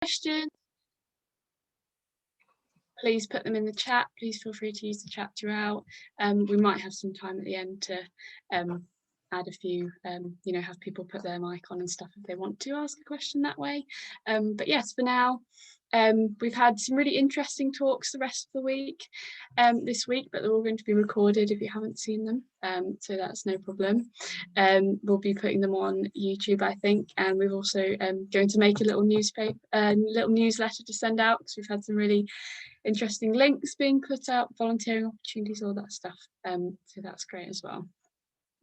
questions, please put them in the chat. Please feel free to use the chat throughout. We might have some time at the end to add a few, have people put their mic on and stuff if they want to ask a question that way. But yes, for now, we've had some really interesting talks the rest of the week this week, but they're all going to be recorded if you haven't seen them, so that's no problem. We'll be putting them on YouTube, I think, and we're also going to make a little newsletter to send out, because we've had some really interesting links being put out, volunteering opportunities, all that stuff, so that's great as well.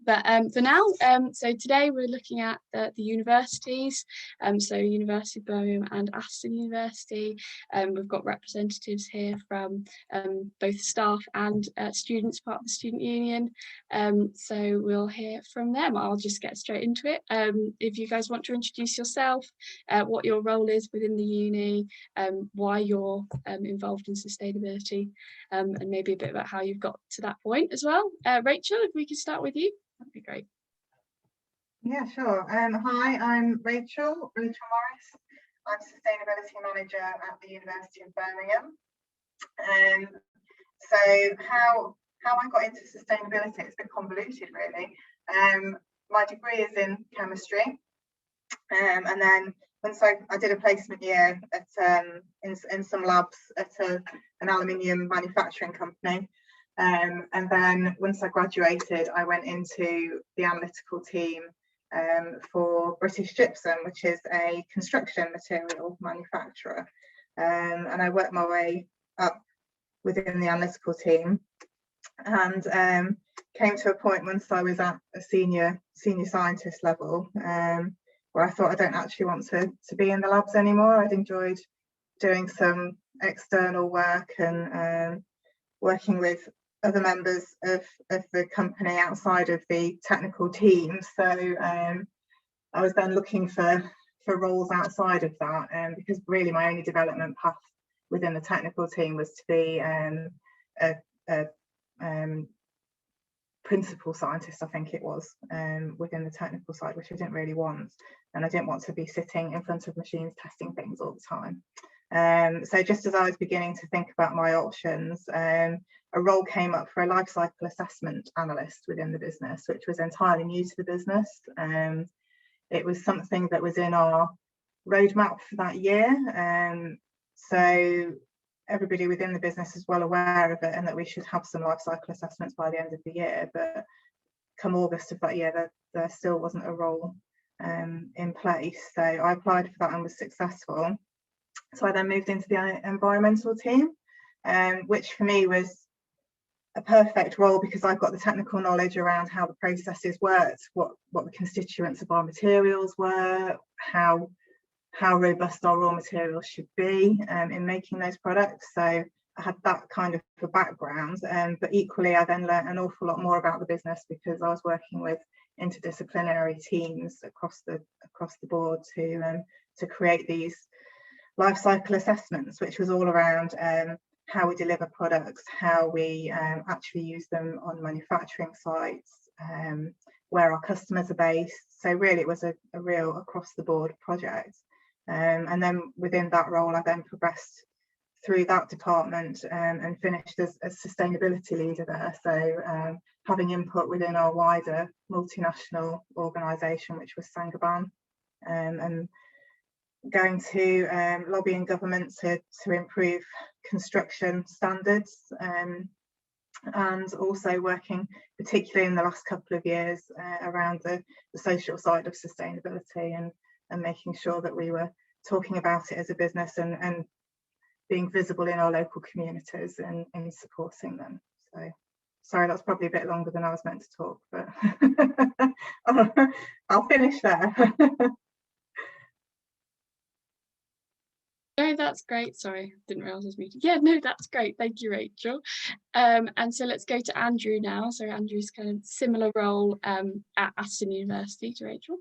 But for now, so today we're looking at the universities, so University of Birmingham and Aston University. We've got representatives here from both staff and students, part of the student union, so we'll hear from them. I'll just get straight into it. If you guys want to introduce yourself, what your role is within the uni, why you're involved in sustainability, and maybe a bit about how you've got to that point as well. Rachel, if we could start with you. That'd be great. Yeah, sure. Hi, I'm Rachel Morris. I'm Sustainability Manager at the University of Birmingham. So how I got into sustainability, it's a bit convoluted really. My degree is in chemistry, and then once I did a placement year at in some labs at an aluminium manufacturing company. And then once I graduated, I went into the analytical team for British Gypsum, which is a construction material manufacturer. And I worked my way up within the analytical team, and came to a point once I was at a senior scientist level, where I thought I don't actually want to be in the labs anymore. I'd enjoyed doing some external work and working with other members of the company outside of the technical team. So I was then looking for roles outside of that, because really my only development path within the technical team was to be a principal scientist, I think it was, within the technical side, which I didn't really want, and I didn't want to be sitting in front of machines testing things all the time. So just as I was beginning to think about my options, a role came up for a life cycle assessment analyst within the business, which was entirely new to the business. It was something that was in our roadmap for that year. So everybody within the business is well aware of it, and that we should have some life cycle assessments by the end of the year. But come August of that year, there still wasn't a role in place. So I applied for that and was successful. So I then moved into the environmental team, which for me was a perfect role, because I've got the technical knowledge around how the processes worked, what the constituents of our materials were, how robust our raw materials should be in making those products. So I had that kind of a background, but equally I then learned an awful lot more about the business, because I was working with interdisciplinary teams across the board to create these life cycle assessments, which was all around how we deliver products, how we actually use them on manufacturing sites, where our customers are based. So really it was a real across the board project. And then within that role, I then progressed through that department and finished as sustainability leader there. So having input within our wider multinational organisation, which was Saint-Gobain, and going to lobbying government to improve construction standards, and also working particularly in the last couple of years around the social side of sustainability, and making sure that we were talking about it as a business and being visible in our local communities and supporting them. So sorry, that's probably a bit longer than I was meant to talk, but I'll finish there. No, that's great. Sorry, didn't realise I was muted. Yeah, no, that's great. Thank you, Rachel. And so let's go to Andrew now. So Andrew's kind of similar role at Aston University to Rachel.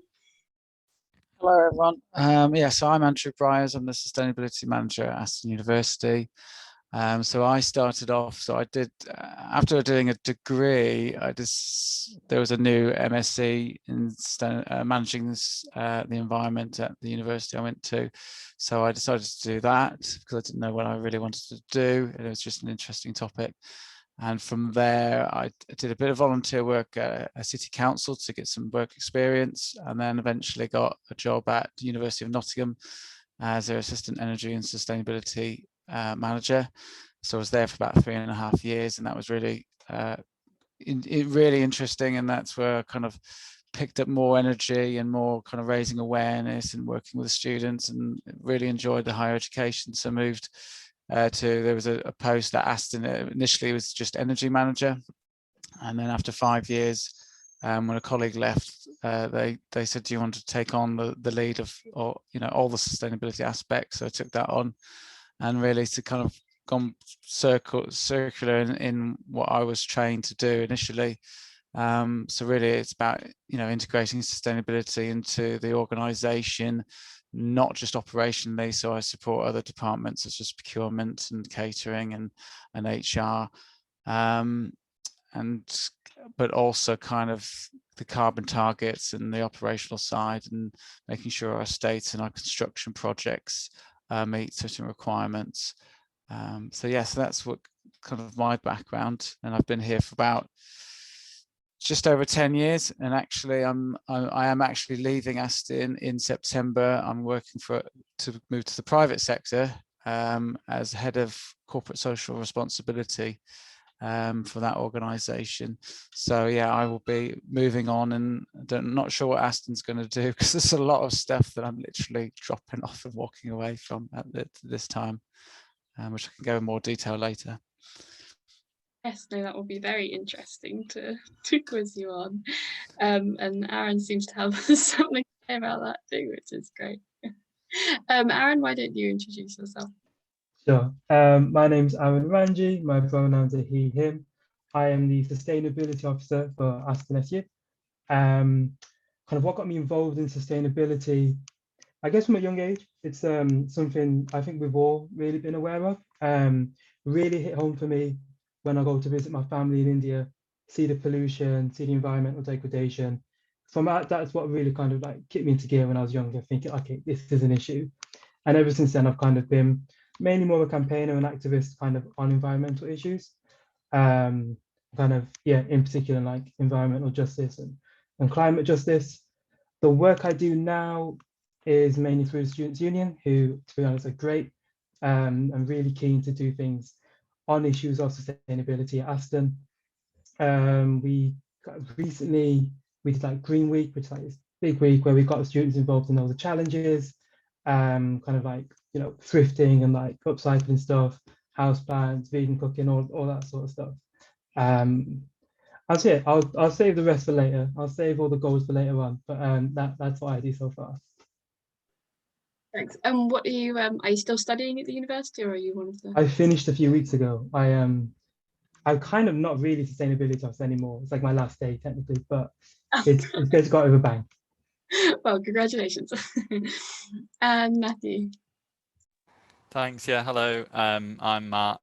Hello, everyone. So I'm Andrew Bryers. I'm the Sustainability Manager at Aston University. So I started off, so I did, after doing a degree, there was a new MSc in managing the environment at the university I went to. So I decided to do that because I didn't know what I really wanted to do. And it was just an interesting topic. And from there, I did a bit of volunteer work at a city council to get some work experience, and then eventually got a job at the University of Nottingham as their assistant energy and sustainability manager. So I was there for about 3.5 years, and that was really really interesting. And that's where I kind of picked up more energy and more kind of raising awareness and working with the students, and really enjoyed the higher education. So moved there was a post at Aston. Initially it was just energy manager, and then after 5 years, when a colleague left, they said, do you want to take on the lead of all the sustainability aspects? So I took that on, and really to kind of gone circular in what I was trained to do initially. So really it's about integrating sustainability into the organization, not just operationally. So I support other departments such as procurement and catering and HR, but also kind of the carbon targets and the operational side, and making sure our estates and our construction projects meet certain requirements. So that's what kind of my background, and I've been here for about just over 10 years. And actually I am actually leaving Aston in September. I'm working to move to the private sector as head of corporate social responsibility for that organization. So I will be moving on, and I'm not sure what Aston's going to do, because there's a lot of stuff that I'm literally dropping off and walking away from at this time, which I can go in more detail later. Yes, no, that will be very interesting to quiz you on. And Aaron seems to have something to say about that too, which is great. Aaron, why don't you introduce yourself? Sure. My name's Aaron Ranji. My pronouns are he, him. I am the Sustainability Officer for Aston SU. Kind of what got me involved in sustainability, I guess from a young age, it's something I think we've all really been aware of. Really hit home for me when I go to visit my family in India, see the pollution, see the environmental degradation. From that's what really kind of like kicked me into gear when I was younger, thinking, okay, this is an issue. And ever since then, I've kind of been mainly more of a campaigner and activist kind of on environmental issues. In particular, like environmental justice and climate justice. The work I do now is mainly through the Students' Union, who, to be honest, are great and really keen to do things on issues of sustainability at Aston. We did like Green Week, which is like this big week where we got the students involved in all the challenges, kind of like thrifting and like upcycling stuff, house plants, vegan cooking, all that sort of stuff. That's it. I'll save the rest for later. I'll save all the goals for later on, but that's what I do so far. Thanks. What are you still studying at the university, or are you one of the? I finished a few weeks ago. I'm kind of not really sustainability officer anymore. It's like my last day technically, but it's got over bang. Well, congratulations. And Matthew. Thanks. Yeah, hello. I'm Matt.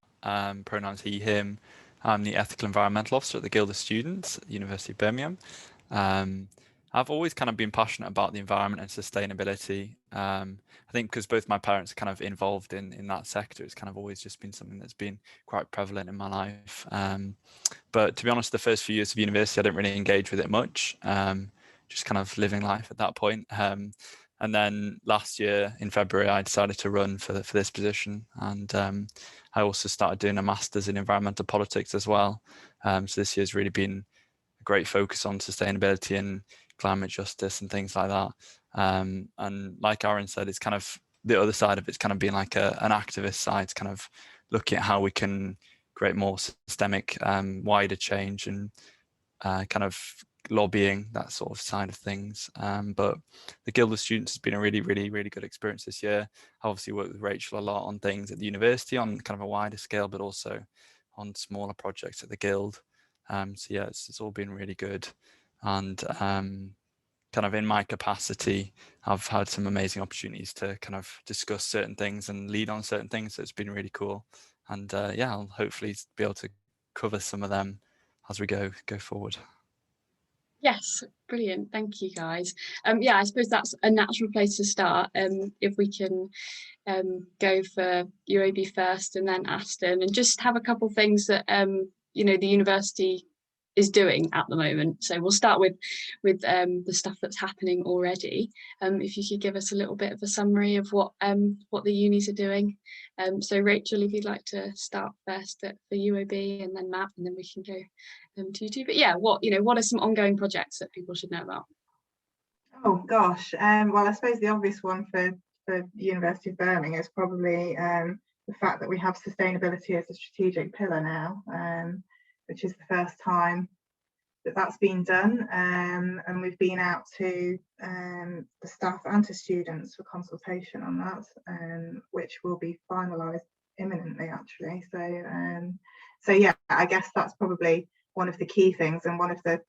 Pronouns he, him. I'm the Ethical Environmental Officer at the Guild of Students at the University of Birmingham. I've always kind of been passionate about the environment and sustainability. I think because both my parents are kind of involved in that sector, it's kind of always just been something that's been quite prevalent in my life. But to be honest, the first few years of university, I didn't really engage with it much, just kind of living life at that point. And then last year in February, I decided to run for this position. And I also started doing a master's in environmental politics as well. So this year's really been a great focus on sustainability and climate justice and things like that. And like Aaron said, it's kind of the other side of it's kind of being like an activist side, to kind of looking at how we can create more systemic, wider change and kind of lobbying, that sort of side of things. But the Guild of Students has been a really, really, really good experience this year. I obviously worked with Rachel a lot on things at the university on kind of a wider scale, but also on smaller projects at the Guild. So yeah, it's all been really good. And kind of in my capacity, I've had some amazing opportunities to kind of discuss certain things and lead on certain things. So it's been really cool. And yeah, I'll hopefully be able to cover some of them as we go forward. Yes, brilliant. Thank you, guys. Yeah, I suppose that's a natural place to start. If we can go for UAB first and then Aston, and just have a couple of things that you know, the university is doing at the moment. So we'll start with the stuff that's happening already. If you could give us a little bit of a summary of what the unis are doing. So Rachel, if you'd like to start first for UAB, and then Matt, and then we can go to you two. But yeah, what are some ongoing projects that people should know about? Oh gosh, well, I suppose the obvious one for University of Birmingham is probably the fact that we have sustainability as a strategic pillar now, which is the first time that that's been done, and we've been out to the staff and to students for consultation on that, which will be finalised imminently, actually. So yeah, I guess that's probably one of the key things, and one of the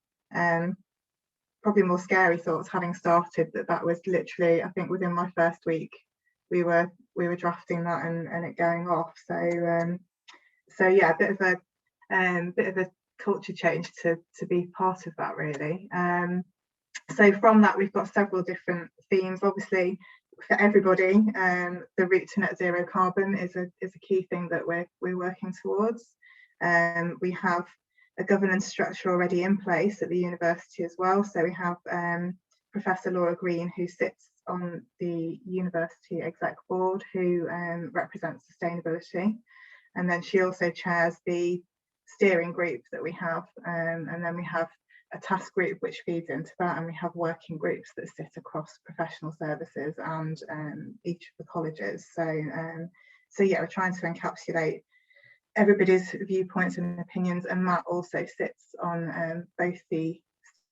probably more scary thoughts, having started, that was literally, I think, within my first week we were drafting that and it going off. So yeah, a bit of a culture change to be part of that, really. So from that, we've got several different themes. Obviously, for everybody, the route to net zero carbon is a key thing that we're working towards. We have a governance structure already in place at the university as well. So we have Professor Laura Green, who sits on the university exec board, who represents sustainability, and then she also chairs the steering group that we have, and then we have a task group which feeds into that, and we have working groups that sit across professional services and each of the colleges. So yeah, we're trying to encapsulate everybody's viewpoints and opinions, and Matt also sits on both the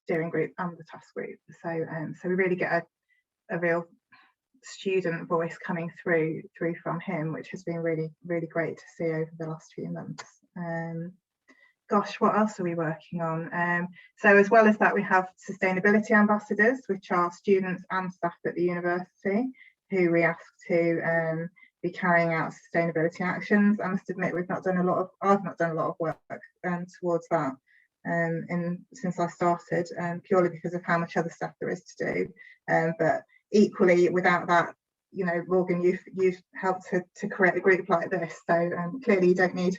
steering group and the task group. So we really get a real student voice coming through from him, which has been really, really great to see over the last few months. Gosh, what else are we working on? So as well as that, we have sustainability ambassadors, which are students and staff at the university who we ask to be carrying out sustainability actions. I must admit, I've not done a lot of work towards that since I started, purely because of how much other stuff there is to do. But equally, without that, you know, Morgan, you've helped to create a group like this. So clearly, you don't need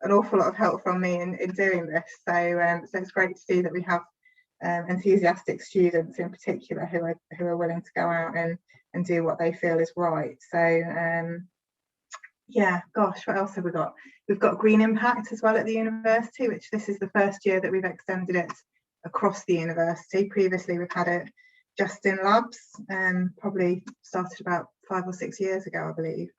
an awful lot of help from me in doing this. So it's great to see that we have enthusiastic students in particular who are willing to go out and do what they feel is right. So yeah, gosh, what else have we got? We've got Green Impact as well at the university, which this is the first year that we've extended it across the university. Previously, we've had it just in labs, probably started about 5 or 6 years ago, I believe.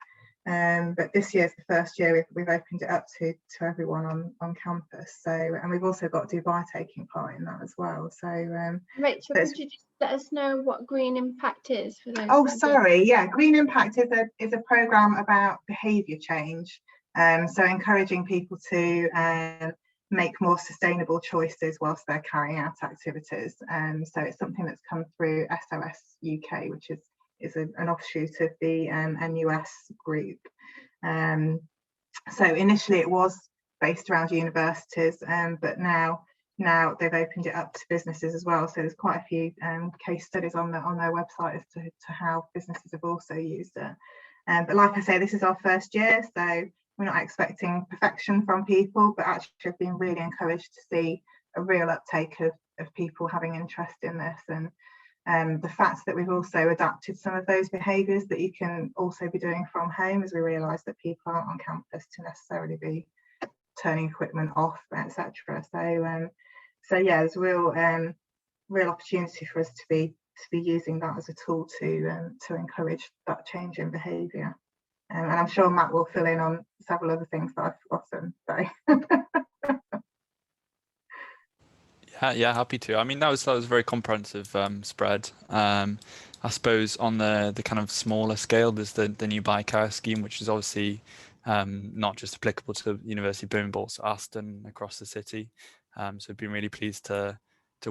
But this year's the first year we've opened it up to everyone on campus. So, and we've also got Dubai taking part in that as well. So Rachel, could you just let us know what Green Impact is for those? Oh, sorry, yeah, Green Impact is a programme about behaviour change, so encouraging people to make more sustainable choices whilst they're carrying out activities. So it's something that's come through SOS UK, which is an offshoot of the NUS group. So initially it was based around universities, but now they've opened it up to businesses as well. So there's quite a few case studies on their website as to how businesses have also used it. But like I say, this is our first year, so we're not expecting perfection from people, but actually I've been really encouraged to see a real uptake of people having interest in this, and the fact that we've also adapted some of those behaviours that you can also be doing from home, as we realise that people aren't on campus to necessarily be turning equipment off, etc. So yeah, there's real opportunity for us to be using that as a tool to encourage that change in behaviour. And I'm sure Matt will fill in on several other things that I've forgotten. So. Yeah, happy to. I mean, that was a very comprehensive spread. I suppose on the kind of smaller scale, there's the new bike hire scheme, which is obviously not just applicable to the University of Birmingham, but also Aston across the city. So I've been really pleased to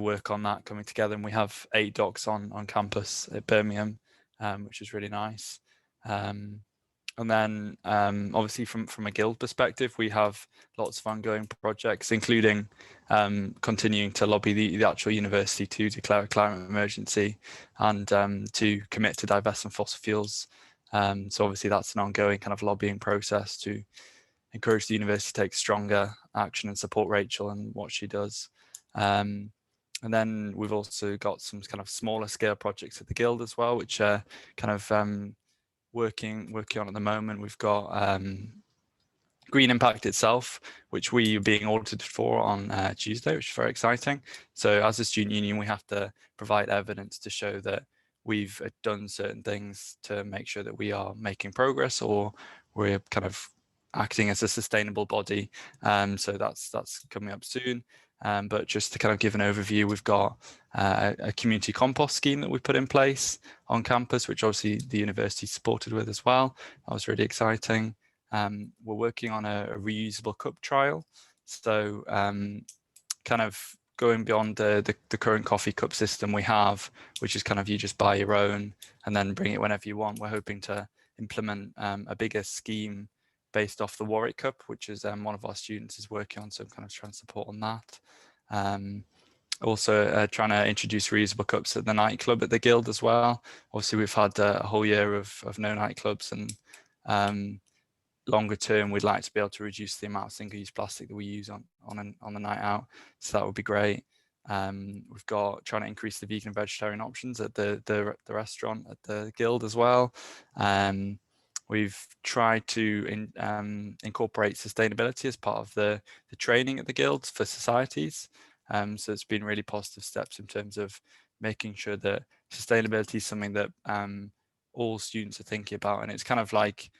work on that coming together. And we have 8 docs on campus at Birmingham, which is really nice. And then obviously from a guild perspective, we have lots of ongoing projects, including continuing to lobby the actual university to declare a climate emergency and to commit to divest from fossil fuels. So obviously that's an ongoing kind of lobbying process to encourage the university to take stronger action and support Rachel and what she does. And then we've also got some kind of smaller scale projects at the Guild as well, which are kind of working on at the moment. We've got Green Impact itself, which we are being audited for on Tuesday, which is very exciting. So as a student union, we have to provide evidence to show that we've done certain things to make sure that we are making progress, or we're kind of acting as a sustainable body. So that's coming up soon. But just to kind of give an overview, we've got a community compost scheme that we put in place on campus, which obviously the university supported with as well. That was really exciting. We're working on a reusable cup trial. So kind of going beyond the current coffee cup system we have, which is kind of you just buy your own and then bring it whenever you want. We're hoping to implement a bigger scheme based off the Warwick Cup, which is one of our students is working on, so I'm kind of trying to support on that. Also trying to introduce reusable cups at the nightclub at the Guild as well. Obviously we've had a whole year of no nightclubs, and longer term we'd like to be able to reduce the amount of single-use plastic that we use on the night out, so that would be great. We've got trying to increase the vegan and vegetarian options at the restaurant at the Guild as well. We've tried to incorporate sustainability as part of the training at the Guilds for societies. So it's been really positive steps in terms of making sure that sustainability is something that all students are thinking about. And it's kind of like,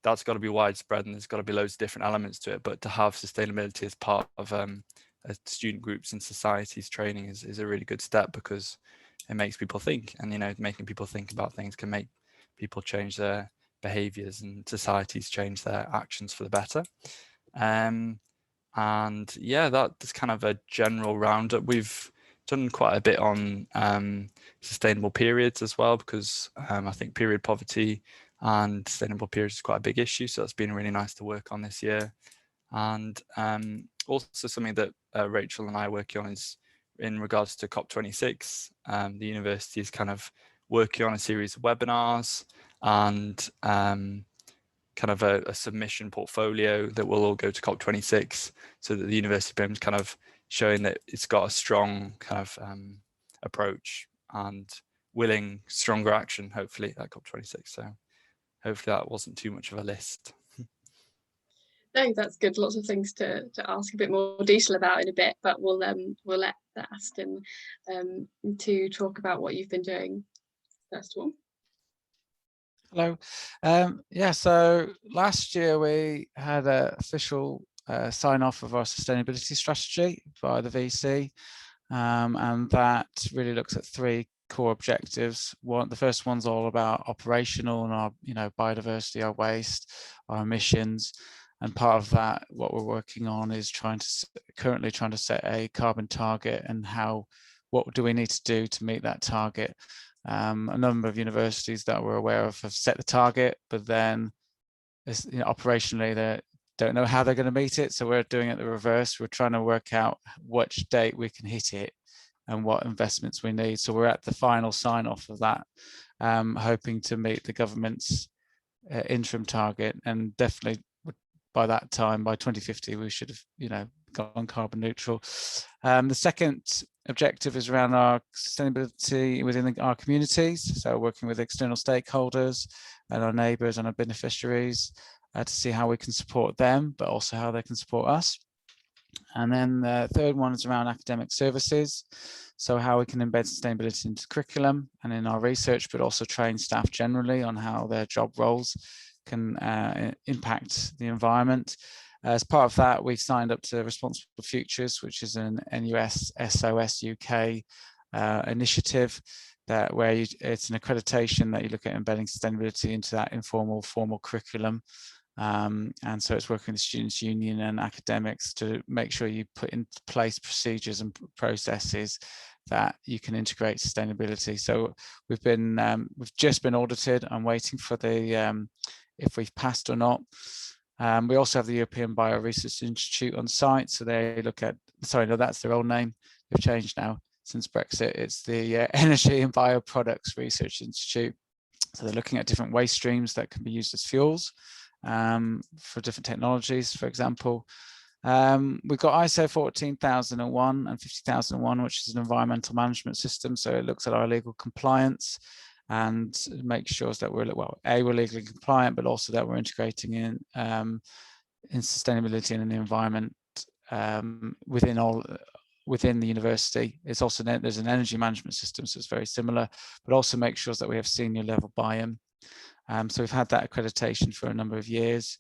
that's got to be widespread and there's got to be loads of different elements to it. But to have sustainability as part of student groups and societies training is a really good step, because it makes people think. And, you know, making people think about things can make people change their behaviors and societies change their actions for the better. And yeah, that's kind of a general roundup. We've done quite a bit on sustainable periods as well, because I think period poverty and sustainable periods is quite a big issue. So that's been really nice to work on this year. And also something that Rachel and I are working on is in regards to COP26. The university is kind of working on a series of webinars and kind of a submission portfolio that will all go to COP26, so that the University of Birmingham is kind of showing that it's got a strong kind of approach and willing stronger action, hopefully, at COP26. So hopefully that wasn't too much of a list. No, that's good. Lots of things to ask a bit more detail about in a bit, but we'll let Aston to talk about what you've been doing first of all. Hello. Yeah, so last year we had an official sign off of our sustainability strategy by the VC, and that really looks at 3 core objectives. The first one's all about operational and our, biodiversity, our waste, our emissions, and part of that, what we're working on is currently trying to set a carbon target, and what do we need to do to meet that target. A number of universities that we're aware of have set the target, but then operationally they don't know how they're going to meet it. So we're doing it the reverse. We're trying to work out which date we can hit it and what investments we need. So we're at the final sign off of that, hoping to meet the government's interim target, and definitely by that time, by 2050, we should have gone carbon neutral. The second objective is around our sustainability within our communities, so working with external stakeholders and our neighbours and our beneficiaries to see how we can support them, but also how they can support us. And then the third one is around academic services, so how we can embed sustainability into curriculum and in our research, but also train staff generally on how their job roles can impact the environment. As part of that, we've signed up to Responsible Futures, which is an NUS SOS UK initiative it's an accreditation that you look at embedding sustainability into that informal, formal curriculum. And so it's working with the Students' Union and academics to make sure you put into place procedures and processes that you can integrate sustainability. So we've just been audited. I'm waiting for the if we've passed or not. We also have the European Bioresearch Institute on site. So they look at, sorry, no, that's their old name. They've changed now since Brexit. It's the Energy and Bioproducts Research Institute. So they're looking at different waste streams that can be used as fuels for different technologies, for example. We've got ISO 14001 and 50001, which is an environmental management system. So it looks at our legal compliance and makes sure that we're legally compliant, but also that we're integrating in sustainability and in the environment within the university. It's also, there's an energy management system, so it's very similar, but also make sure that we have senior level buy-in. So we've had that accreditation for a number of years.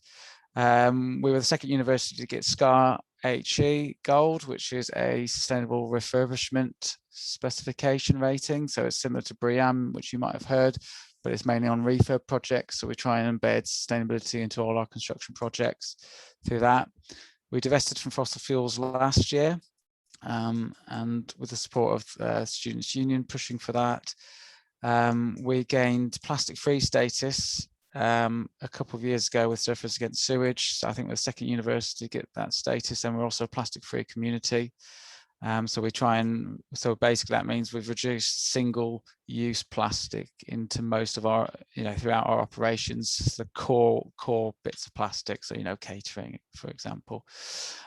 We were the second university to get SCAR HE Gold, which is a sustainable refurbishment specification rating. So it's similar to BREEAM, which you might have heard, but it's mainly on refurb projects. So we try and embed sustainability into all our construction projects through that. We divested from fossil fuels last year, and with the support of Students' Union pushing for that. We gained plastic-free status a couple of years ago with Surfers Against Sewage. So I think we're the second university to get that status, and we're also a plastic-free community. So we try and, so basically that means we've reduced single-use plastic into most of our, throughout our operations, the core bits of plastic. So, catering, for example.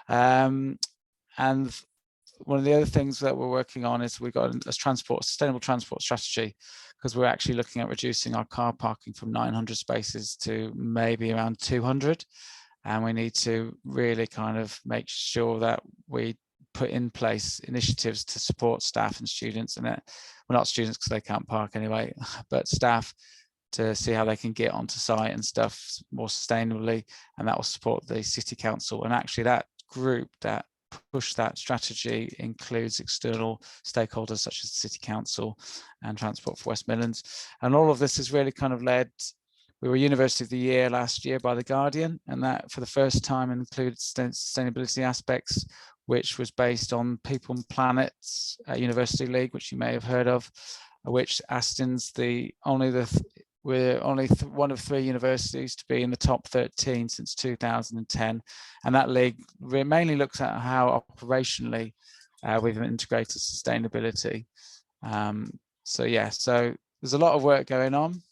And one of the other things that we're working on is we've got a sustainable transport strategy, because we're actually looking at reducing our car parking from 900 spaces to maybe around 200. And we need to really kind of make sure that we put in place initiatives to support staff and students, and well, not students because they can't park anyway, but staff, to see how they can get onto site and stuff more sustainably, and that will support the City Council. And actually that group that push that strategy includes external stakeholders such as the City Council and Transport for West Midlands. And all of this is really kind of led, we were University of the Year last year by The Guardian, and that for the first time included sustainability aspects, which was based on People and Planet's University League, which you may have heard of, which Aston's we're only one of 3 universities to be in the top 13 since 2010. And that league mainly looks at how operationally we've integrated sustainability. So there's a lot of work going on.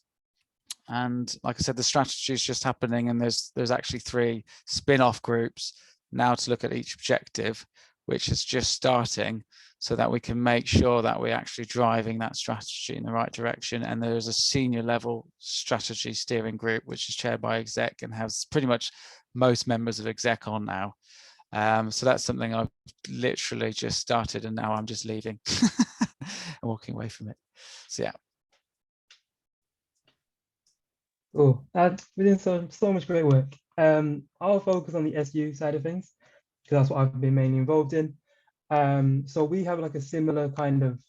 And like I said, the strategy is just happening, and there's actually 3 spin-off groups now to look at each objective, which is just starting, so that we can make sure that we're actually driving that strategy in the right direction. And there's a senior level strategy steering group, which is chaired by exec and has pretty much most members of exec on now. So that's something I've literally just started, and now I'm just leaving and walking away from it. So yeah. Oh, we're doing so much great work. I'll focus on the SU side of things, because that's what I've been mainly involved in. So we have like a similar kind of,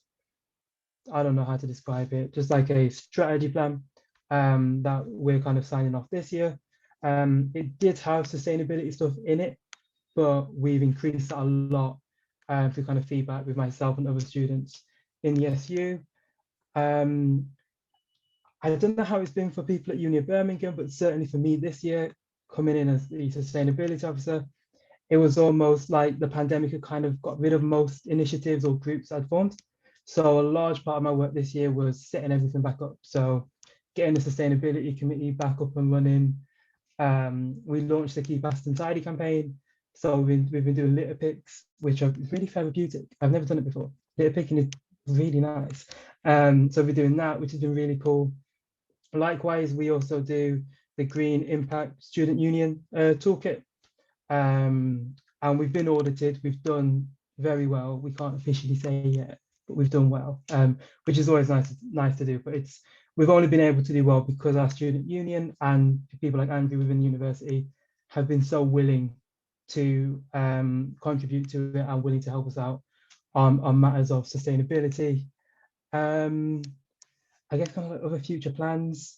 I don't know how to describe it, just like a strategy plan that we're kind of signing off this year. It did have sustainability stuff in it, but we've increased that a lot through kind of feedback with myself and other students in the SU. I don't know how it's been for people at Uni of Birmingham, but certainly for me this year, coming in as the sustainability officer, it was almost like the pandemic had kind of got rid of most initiatives or groups I'd formed. So a large part of my work this year was setting everything back up. So getting the sustainability committee back up and running. We launched the Keep Aston Tidy campaign. So we've been doing litter picks, which are really therapeutic. I've never done it before. Litter picking is really nice. So we're doing that, which has been really cool. Likewise, we also do the Green Impact Student Union toolkit. And we've been audited. We've done very well. We can't officially say yet, but we've done well, which is always nice to do. But we've only been able to do well because our student union and people like Andrew within the university have been so willing to contribute to it and willing to help us out on matters of sustainability. I guess kind of like other future plans.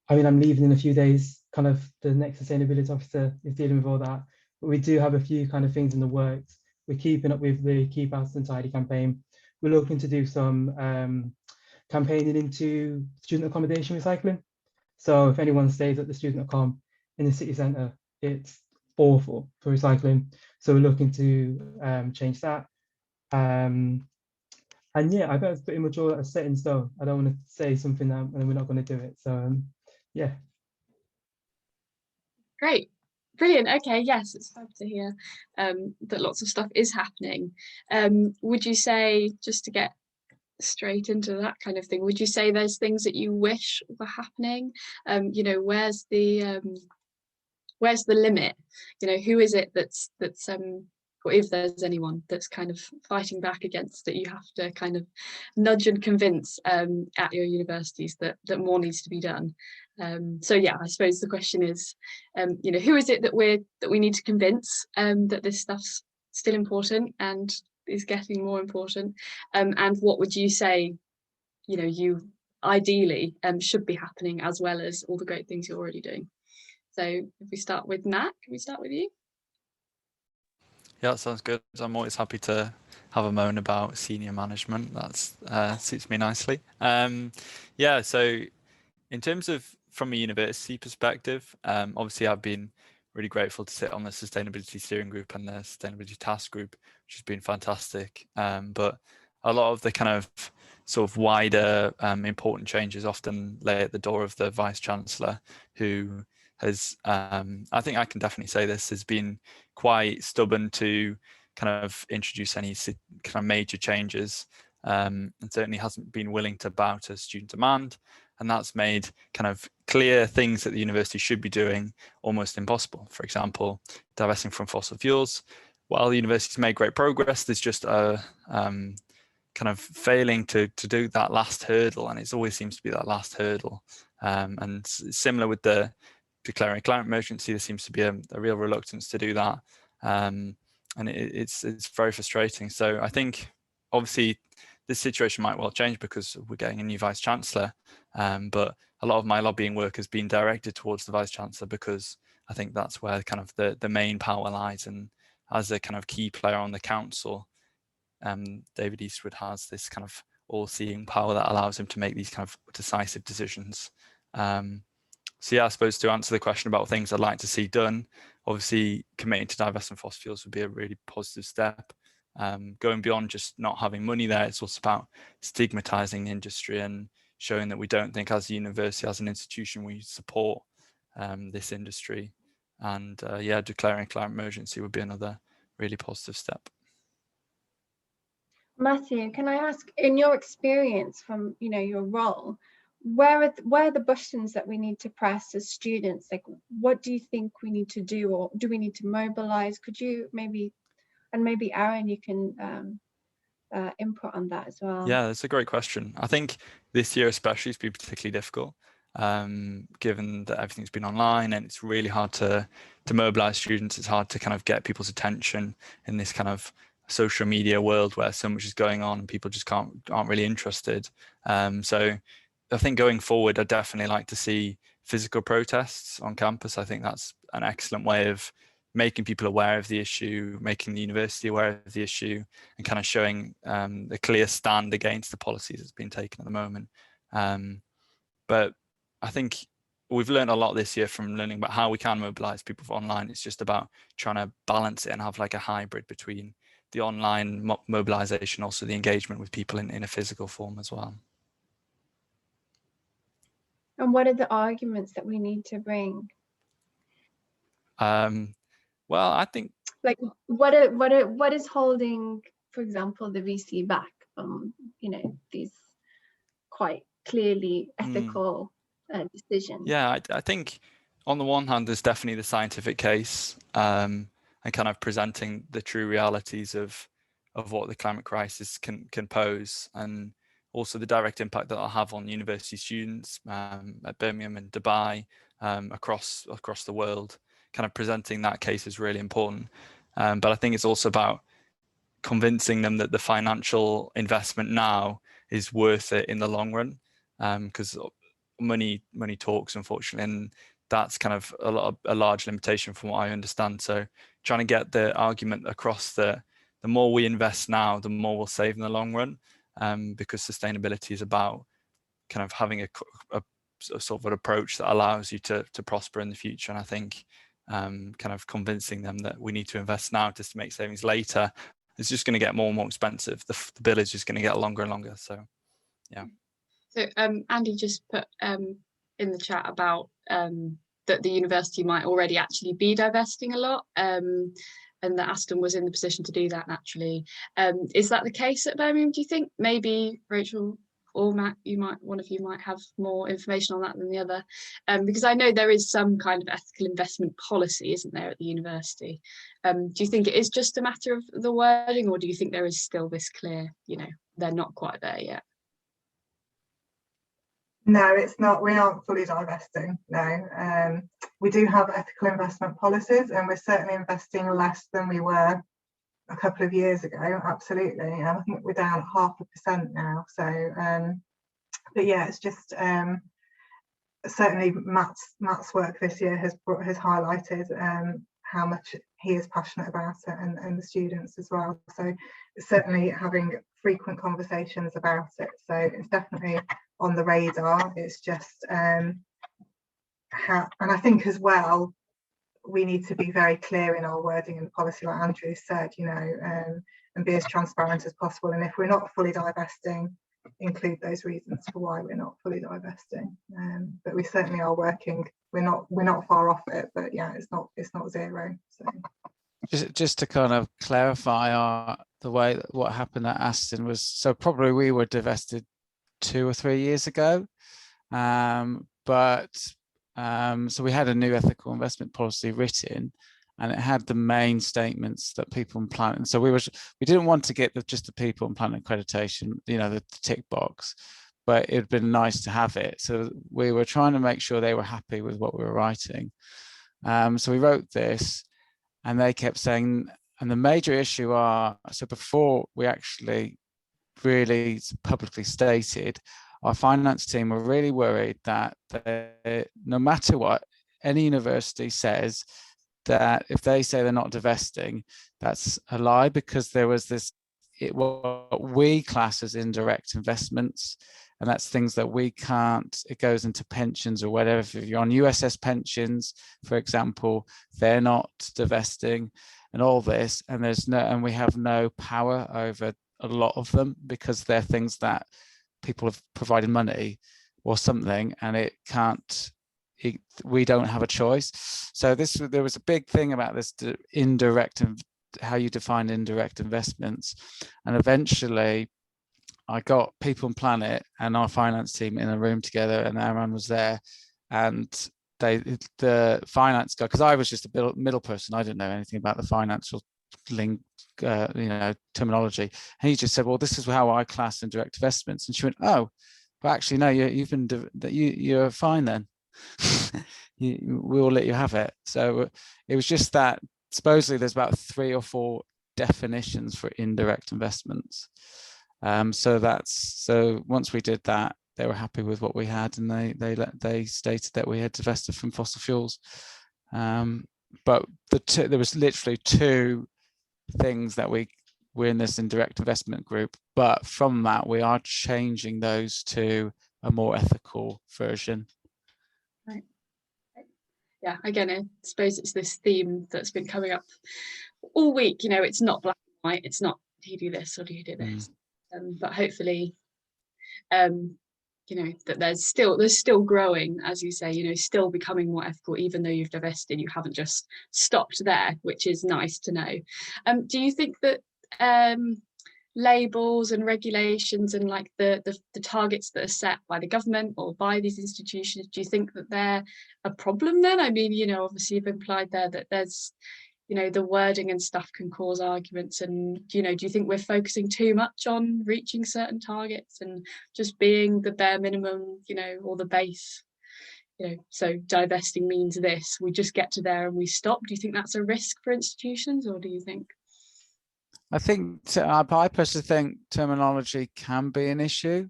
I mean, I'm leaving in a few days, kind of the next sustainability officer is dealing with all that. But we do have a few kind of things in the works. We're keeping up with the Keep Aston Tidy campaign. We're looking to do some campaigning into student accommodation recycling. So if anyone stays at the student accom in the city centre, it's awful for recycling. So we're looking to change that. And yeah, I bet it's pretty much all that's set in stone. I don't want to say something that and we're not going to do it. So yeah. Great. Brilliant. Okay, yes, it's fab to hear that lots of stuff is happening. Would you say, just to get straight into that kind of thing, would you say there's things that you wish were happening? You know, where's the limit? You know, who is it that's or if there's anyone that's kind of fighting back against that you have to kind of nudge and convince at your universities that more needs to be done? So yeah, I suppose the question is, you know, who is it that we need to convince that this stuff's still important and is getting more important, and what would you say, you know, you ideally should be happening, as well as all the great things you're already doing? So if we start with Matt, can we start with you? Yeah, that sounds good. I'm always happy to have a moan about senior management. That's suits me nicely. Yeah, so in terms of from a university perspective, obviously I've been really grateful to sit on the sustainability steering group and the sustainability task group, which has been fantastic. But a lot of the kind of sort of wider important changes often lay at the door of the Vice Chancellor, who has, I think I can definitely say this, has been quite stubborn to kind of introduce any kind of major changes, and certainly hasn't been willing to bow to student demand. And that's made kind of clear things that the university should be doing almost impossible. For example, divesting from fossil fuels. While the university's made great progress, there's just a kind of failing to do that last hurdle, and it always seems to be that last hurdle. And similar with the declaring a climate emergency, there seems to be a real reluctance to do that, and it's very frustrating. So I think obviously this situation might well change because we're getting a new Vice Chancellor, but a lot of my lobbying work has been directed towards the Vice Chancellor because I think that's where kind of the main power lies, and as a kind of key player on the council, David Eastwood has this kind of all-seeing power that allows him to make these kind of decisive decisions. So yeah, I suppose to answer the question about things I'd like to see done, obviously committing to divest from fossil fuels would be a really positive step. Going beyond just not having money there, it's also about stigmatizing the industry and showing that we don't think as a university, as an institution, we support this industry. And yeah, declaring a climate emergency would be another really positive step. Matthew, can I ask, in your experience from, you know, your role, where are the buttons that we need to press as students? Like, what do you think we need to do, or do we need to mobilize? Could you maybe, and maybe Aaron, you can input on that as well? Yeah, that's a great question. I think this year especially has been particularly difficult, given that everything's been online and it's really hard to mobilize students. It's hard to kind of get people's attention in this kind of social media world where so much is going on and people just aren't really interested. So I think going forward, I'd definitely like to see physical protests on campus. I think that's an excellent way of making people aware of the issue, making the university aware of the issue, and kind of showing a clear stand against the policies that's been taken at the moment. But I think we've learned a lot this year from learning about how we can mobilize people for online. It's just about trying to balance it and have like a hybrid between the online mobilization, also the engagement with people in a physical form as well. And what are the arguments that we need to bring? Well, I think, like, what is holding, for example, the VC back from, you know, these quite clearly ethical decisions? Yeah, I think on the one hand, there's definitely the scientific case, and kind of presenting the true realities of what the climate crisis can pose, and also the direct impact that it'll have on university students at Birmingham and Dubai, across the world. Kind of presenting that case is really important, but I think it's also about convincing them that the financial investment now is worth it in the long run, because money talks, unfortunately, and that's kind of a large limitation from what I understand. So trying to get the argument across that the more we invest now, the more we'll save in the long run, because sustainability is about kind of having a sort of an approach that allows you to prosper in the future. And I think kind of convincing them that we need to invest now just to make savings later is just going to get more and more expensive. The bill is just going to get longer and longer. So yeah. So Andy just put in the chat about that the university might already actually be divesting a lot, and that Aston was in the position to do that naturally. Is that the case at Birmingham, do you think? Maybe Rachel or Matt, one of you might have more information on that than the other, because I know there is some kind of ethical investment policy, isn't there, at the university? Do you think it is just a matter of the wording, or do you think there is still this clear, they're not quite there yet? No, it's not. We aren't fully divesting. No, we do have ethical investment policies, and we're certainly investing less than we were a couple of years ago. Absolutely, and I think we're down 0.5% now. So, but yeah, it's just certainly Matt's work this year has highlighted how much he is passionate about it, and the students as well. So certainly having frequent conversations about it. So it's definitely on the radar. It's just and I think as well, we need to be very clear in our wording and policy, like Andrew said, and be as transparent as possible. And if we're not fully divesting, include those reasons for why we're not fully divesting. But we certainly are working. We're not far off it, but yeah, it's not zero. So just to kind of clarify the way that what happened at Aston was, so probably we were divested 2 or 3 years ago, so we had a new ethical investment policy written, and it had the main statements that people and planet. And so we didn't want to get just the people and planet accreditation, the tick box, but it'd been nice to have it. So we were trying to make sure they were happy with what we were writing. So we wrote this, and they kept saying, and the major issue so before we actually really publicly stated, our finance team were really worried that no matter what any university says, that if they say they're not divesting, that's a lie, because there was what we class as indirect investments, and that's things that we can't, it goes into pensions or whatever. If you're on USS pensions, for example, they're not divesting and all this, and we have no power over a lot of them, because they're things that people have provided money or something, and we don't have a choice. So there was a big thing about this indirect, and how you define indirect investments. And eventually I got People and Planet and our finance team in a room together, and Aaron was there, and the finance guy, because I was just a middle person, I didn't know anything about the financial link, terminology, and he just said, well, this is how I class indirect investments. And she went, oh, but actually no, you're fine then. We'll let you have it. So it was just that supposedly there's about 3 or 4 definitions for indirect investments. So once we did that, they were happy with what we had, and they stated that we had divested from fossil fuels. But there was literally 2 things that we're in this indirect investment group, but from that we are changing those to a more ethical version. Right. Yeah, again, I suppose it's this theme that's been coming up all week. It's not black and white. It's not, do you do this or do you do this? But hopefully that there's still growing, as you say, still becoming more ethical, even though you've divested. You haven't just stopped there, which is nice to know. Do you think that labels and regulations and like the targets that are set by the government or by these institutions, do you think that they're a problem then? I mean, obviously you've implied there that there's the wording and stuff can cause arguments, and do you think we're focusing too much on reaching certain targets and just being the bare minimum, or the base, so divesting means this, we just get to there and we stop? Do you think that's a risk for institutions, or do you think? I think I personally think terminology can be an issue,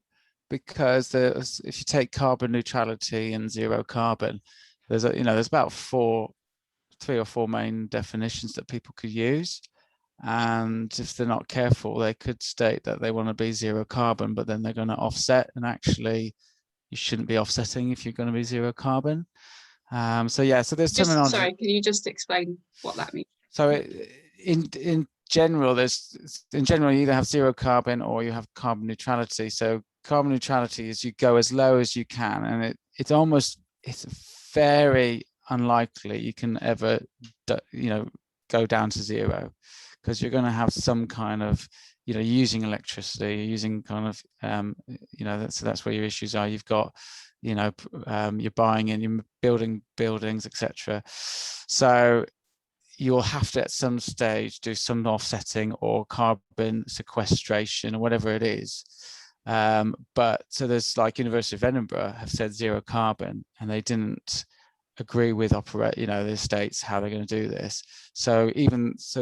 because if you take carbon neutrality and zero carbon, there's there's about 3 or 4 main definitions that people could use. And if they're not careful, they could state that they want to be zero carbon, but then they're going to offset, and actually you shouldn't be offsetting if you're going to be zero carbon. So yeah, so there's terminology. Sorry, can you just explain what that means? So in general, you either have zero carbon or you have carbon neutrality. So carbon neutrality is you go as low as you can, and it's very unlikely you can ever go down to zero, because you're going to have some kind of using electricity, using kind of that's where your issues are. You've got you're buying and you're building buildings, etc. So you'll have to at some stage do some offsetting or carbon sequestration or whatever it is. But so there's like University of Edinburgh have said zero carbon, and they didn't agree with the states how they're going to do this. So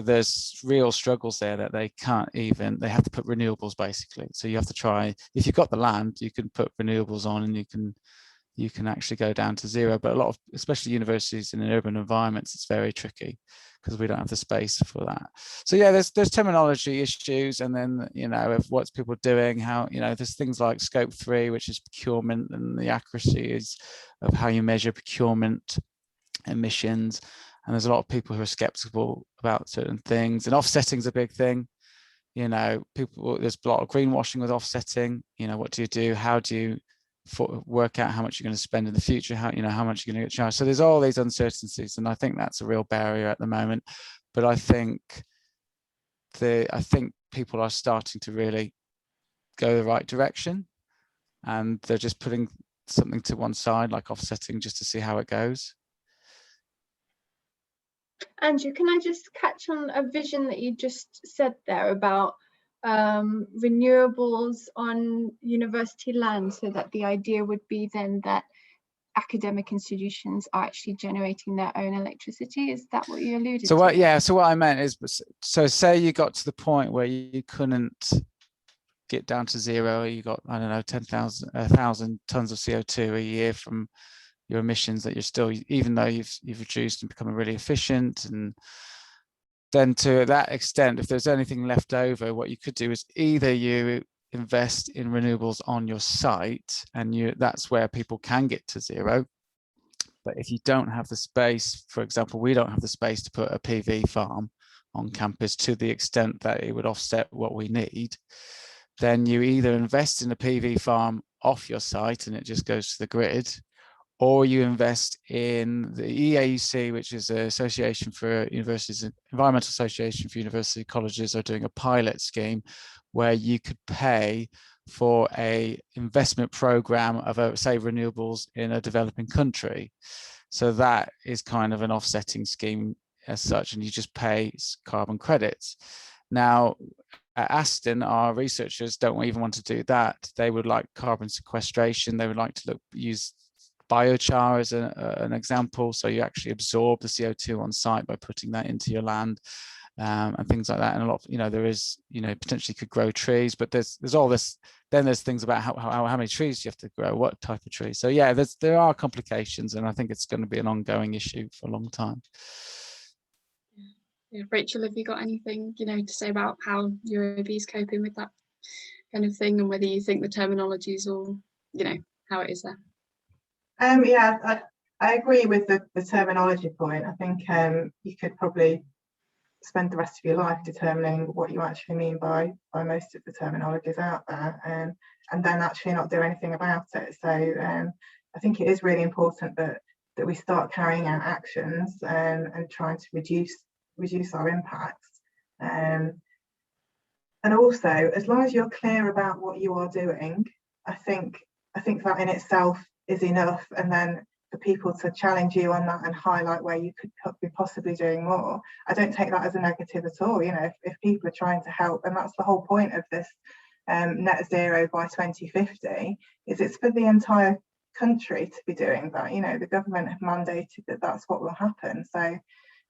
there's real struggles there that they have to put renewables basically. So you have to try, if you've got the land, you can put renewables on and you can actually go down to zero. But a lot of, especially universities in urban environments, it's very tricky because we don't have the space for that. So yeah, there's terminology issues, and then of what's people doing, how there's things like Scope 3, which is procurement, and the accuracy is of how you measure procurement emissions. And there's a lot of people who are skeptical about certain things, and offsetting is a big thing. There's a lot of greenwashing with offsetting. What do you do? How do you work out how much you're going to spend in the future, how much you're going to get charged? So there's all these uncertainties, and I think that's a real barrier at the moment. But I think people are starting to really go the right direction, and they're just putting something to one side like offsetting just to see how it goes. Andrew, can I just catch on a vision that you just said there about renewables on university land, so that the idea would be then that academic institutions are actually generating their own electricity? Is that what you alluded to? So what I meant is, so say you got to the point where you couldn't get down to zero, you got, I don't know, 1,000 tons of CO2 a year from your emissions, that you're still, even though you've reduced and become really efficient, and then to that extent, if there's anything left over, what you could do is either you invest in renewables on your site, and that's where people can get to zero. But if you don't have the space, for example, we don't have the space to put a PV farm on campus to the extent that it would offset what we need, then you either invest in a PV farm off your site and it just goes to the grid, or you invest in the EAUC, which is an association for universities, environmental association for university colleges, are doing a pilot scheme where you could pay for a investment program of, say, renewables in a developing country. So that is kind of an offsetting scheme as such, and you just pay carbon credits. Now, at Aston, our researchers don't even want to do that. They would like carbon sequestration. They would like to use biochar as an example. So you actually absorb the CO2 on site by putting that into your land, and things like that. And a lot of, there is, potentially could grow trees, but there's all this, then there's things about how many trees you have to grow, what type of trees. So yeah, there are complications, and I think it's going to be an ongoing issue for a long time. Yeah, Rachel, have you got anything, to say about how UOB is coping with that kind of thing, and whether you think the terminology is all, how it is there? Yeah, I agree with the terminology point. I think you could probably spend the rest of your life determining what you actually mean by most of the terminologies out there, and then actually not do anything about it. So I think it is really important that we start carrying out actions and trying to reduce our impacts. And also, as long as you're clear about what you are doing, I think that in itself is enough. And then for people to challenge you on that and highlight where you could be possibly doing more, I don't take that as a negative at all. If people are trying to help, and that's the whole point of this net zero by 2050, is it's for the entire country to be doing that. The government have mandated that that's what will happen. So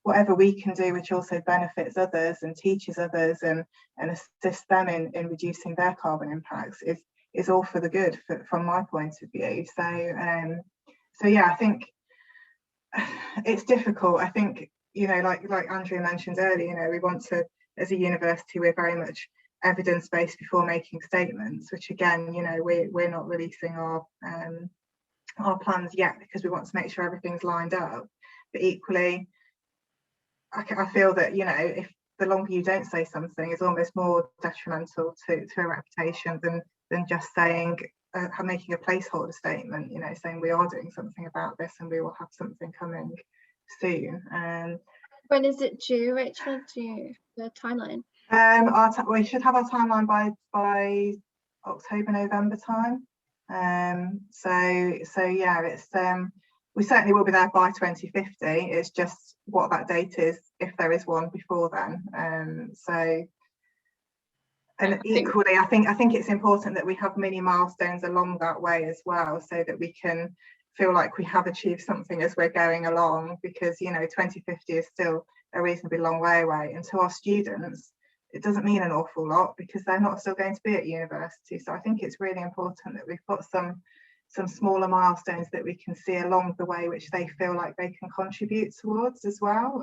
whatever we can do, which also benefits others and teaches others and assists them in reducing their carbon impacts, is all for the good from my point of view. So yeah, I think it's difficult. I think, like Andrew mentioned earlier, we want to, as a university, we're very much evidence-based before making statements, which again, we're not releasing our plans yet because we want to make sure everything's lined up. But equally, I feel that, if the longer you don't say something, is almost more detrimental to a reputation than just saying, making a placeholder statement, saying we are doing something about this and we will have something coming soon. When is it due, Rachel? The timeline? We should have our timeline by October, November time. So yeah, it's we certainly will be there by 2050. It's just what that date is, if there is one before then. And equally, I think it's important that we have mini milestones along that way as well, so that we can feel like we have achieved something as we're going along, because 2050 is still a reasonably long way away, and to our students it doesn't mean an awful lot because they're not still going to be at university. So I think it's really important that we've got some smaller milestones that we can see along the way, which they feel like they can contribute towards as well.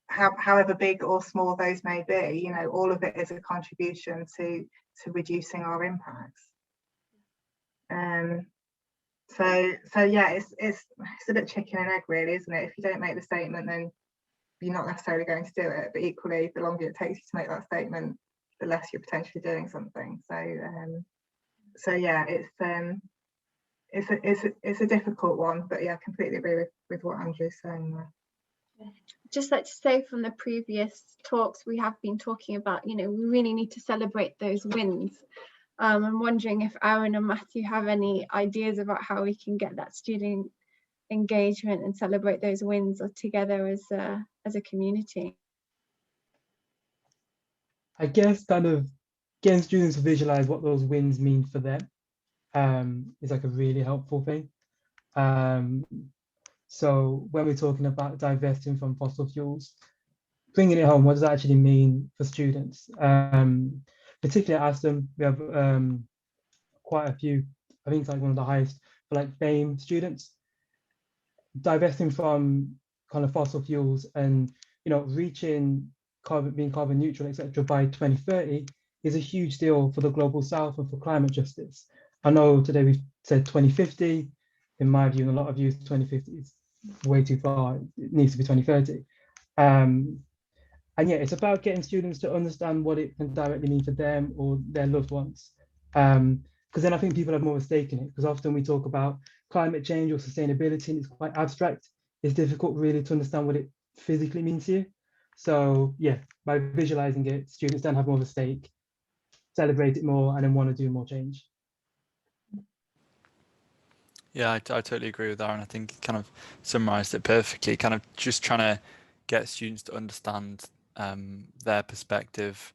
However big or small those may be, all of it is a contribution to reducing our impacts. So yeah, it's a bit chicken and egg really, isn't it? If you don't make the statement, then you're not necessarily going to do it, but equally, the longer it takes you to make that statement, the less you're potentially doing something. So yeah, it's a difficult one, but yeah, I completely agree with what Andrew's saying there. Just like to say, from the previous talks we have been talking about, we really need to celebrate those wins. I'm wondering if Aaron and Matthew have any ideas about how we can get that student engagement and celebrate those wins together as a community. I guess kind of getting students to visualize what those wins mean for them is like a really helpful thing. So when we're talking about divesting from fossil fuels, bringing it home, what does that actually mean for students? Particularly at Aston, we have quite a few, I think it's like one of the highest for like BAME students. Divesting from kind of fossil fuels and reaching being carbon neutral, etc. by 2030 is a huge deal for the global south and for climate justice. I know today we've said 2050. In my view, and a lot of views, 2050 is way too far. It needs to be 2030. And yeah, it's about getting students to understand what it can directly mean for them or their loved ones. Because then I think people have more of a stake in it, because often we talk about climate change or sustainability and it's quite abstract. It's difficult really to understand what it physically means to you. So yeah, by visualizing it, students then have more of a stake, celebrate it more, and then want to do more change. Yeah, I totally agree with Aaron. I think he kind of summarized it perfectly, kind of just trying to get students to understand their perspective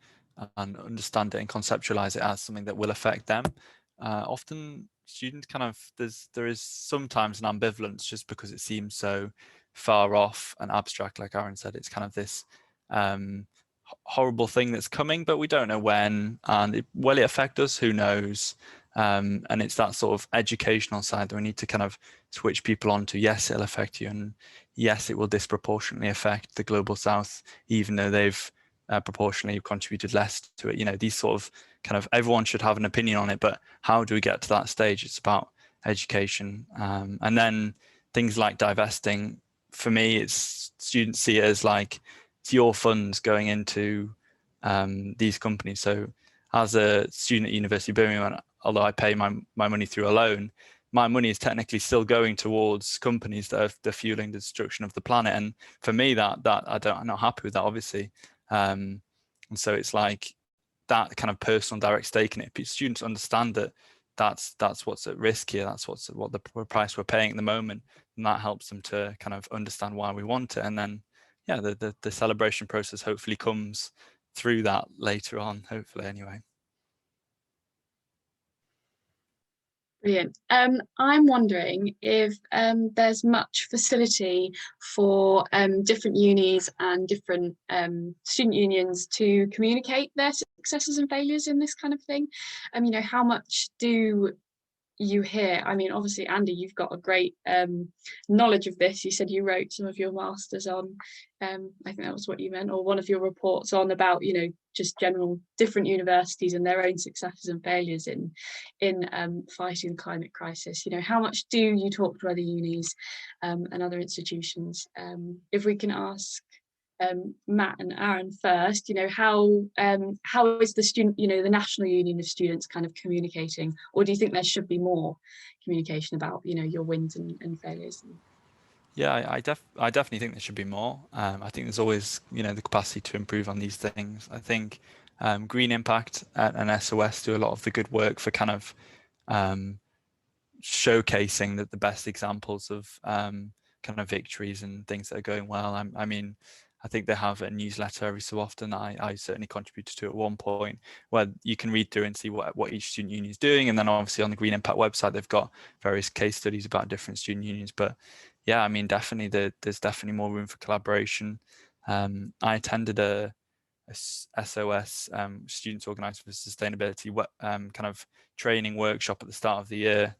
and understand it and conceptualize it as something that will affect them. Often students kind of, there is sometimes an ambivalence just because it seems so far off and abstract. Like Aaron said, it's kind of this horrible thing that's coming, but we don't know when, and will it affect us? Who knows? And it's that sort of educational side that we need to kind of switch people on to. Yes, it'll affect you, and yes, it will disproportionately affect the global south, even though they've proportionally contributed less to it. These sort of kind of, everyone should have an opinion on it, but how do we get to that stage? It's about education. And then things like divesting, for me, it's students see it as like, it's your funds going into these companies. So as a student at University of Birmingham, although I pay my money through a loan, my money is technically still going towards companies that are fueling the destruction of the planet. And for me, that I'm not happy with that, obviously. And so it's like that kind of personal direct stake in it. Students understand that that's what's at risk here. That's what the price we're paying at the moment, and that helps them to kind of understand why we want it. And then, yeah, the celebration process hopefully comes through that later on. Hopefully, anyway. Brilliant. I'm wondering if there's much facility for different unis and different student unions to communicate their successes and failures in this kind of thing. How much do you hear? I mean, obviously, Andy, you've got a great knowledge of this. You said you wrote some of your masters on, I think that was what you meant, or one of your reports on about, you know, just general different universities and their own successes and failures in fighting the climate crisis. You know, how much do you talk to other unis and other institutions? If we can ask Matt and Aaron first, you know, how is the student, you know, the National Union of Students kind of communicating, or do you think there should be more communication about, you know, your wins and failures? Yeah, I definitely think there should be more. I think there's always, you know, the capacity to improve on these things. I think Green Impact and SOS do a lot of the good work for kind of showcasing that the best examples of kind of victories and things that are going well. I mean, I think they have a newsletter every so often. I certainly contributed to at one point, where you can read through and see what each student union is doing. And then obviously on the Green Impact website, they've got various case studies about different student unions. But yeah, I mean, definitely there's definitely more room for collaboration. I attended a SOS Students Organised for Sustainability kind of training workshop at the start of the year,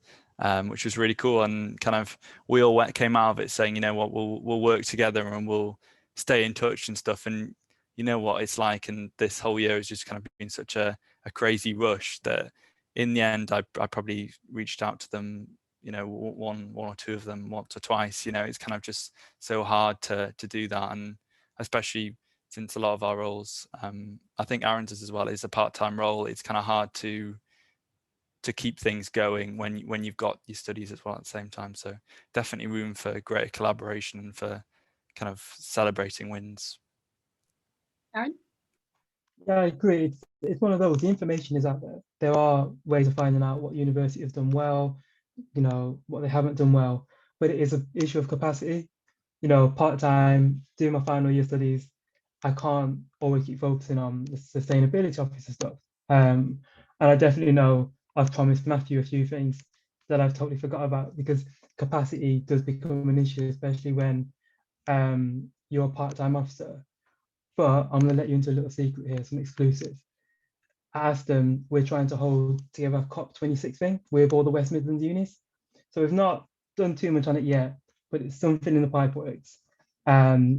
which was really cool. And kind of we all came out of it saying, you know what, we'll work together and we'll stay in touch and stuff. And you know what it's like, and this whole year has just kind of been such a crazy rush that in the end I probably reached out to them, you know, one or two of them once or twice. You know, it's kind of just so hard to do that, and especially since a lot of our roles, I think Aaron's as well, is a part-time role. It's kind of hard to keep things going when you've got your studies as well at the same time. So definitely room for greater collaboration and for kind of celebrating wins. Aaron? Yeah, I agree. It's one of those, the information is out there. There are ways of finding out what university has done well, you know, what they haven't done well, but it is an issue of capacity. You know, part-time, doing my final year studies, I can't always keep focusing on the sustainability officer stuff. And I definitely know I've promised Matthew a few things that I've totally forgot about, because capacity does become an issue, especially when you're a part-time officer. But I'm going to let you into a little secret here, some exclusive. I asked them, we're trying to hold together a COP26 thing with all the West Midlands unis. So we've not done too much on it yet, but it's something in the pipe works,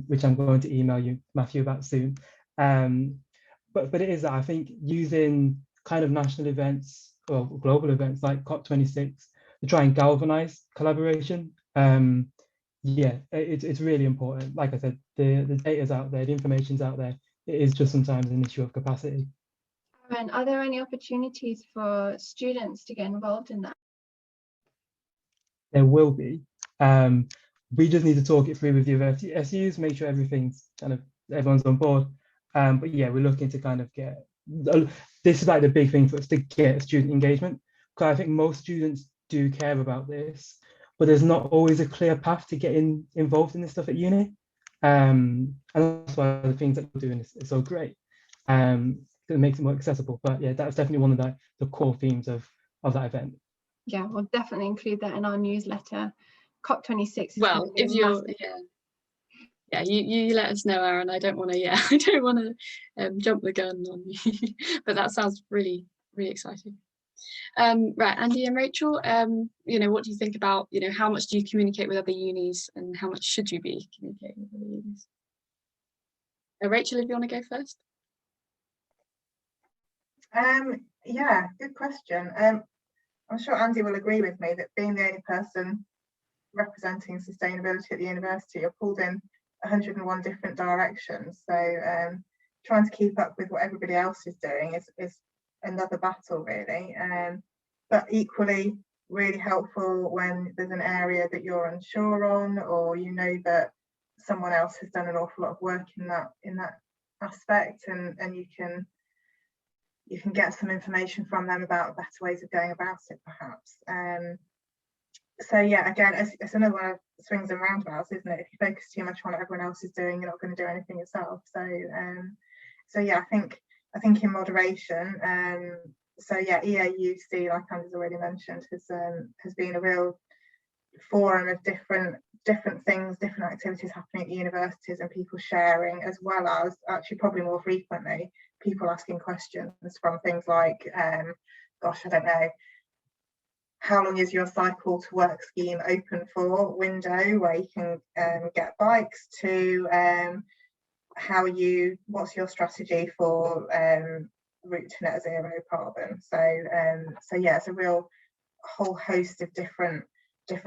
which I'm going to email you, Matthew, about soon. But it is that I think using kind of national events or global events like COP26 to try and galvanize collaboration. Yeah, it's really important. Like I said, the data's out there, the information's out there. It is just sometimes an issue of capacity. And are there any opportunities for students to get involved in that? There will be. We just need to talk it through with university SUs, make sure everyone's on board. But yeah, we're looking to kind of get, this is like the big thing for us, to get student engagement, because I think most students do care about this, but there's not always a clear path to getting involved in this stuff at uni. And that's why the things that we're doing is so great. It makes it more accessible. But yeah, that's definitely one of the core themes of that event. Yeah, we'll definitely include that in our newsletter. COP26. Well, if you're, yeah, you let us know, Aaron. I don't want to, I don't want to jump the gun on you, but that sounds really, really exciting. Right, Andy and Rachel, you know, what do you think about, you know, how much do you communicate with other unis and how much should you be communicating with other unis? Rachel, if you want to go first. Yeah, good question. I'm sure Andy will agree with me that being the only person representing sustainability at the university, you're pulled in 101 different directions. So trying to keep up with what everybody else is doing is another battle, really. But equally really helpful when there's an area that you're unsure on, or you know that someone else has done an awful lot of work in that aspect, and you can get some information from them about better ways of going about it, perhaps. So yeah, again, it's another one of swings and roundabouts, isn't it? If you focus too much on what everyone else is doing, you're not going to do anything yourself. So yeah, I think in moderation. So yeah, EAUC, like Andy's already mentioned, has been a real forum of different things, different activities happening at universities, and people sharing, as well as actually probably more frequently people asking questions from things like, gosh, I don't know, how long is your cycle to work scheme open for window where you can get bikes, to what's your strategy for route to net zero carbon. So yeah, it's a real whole host of different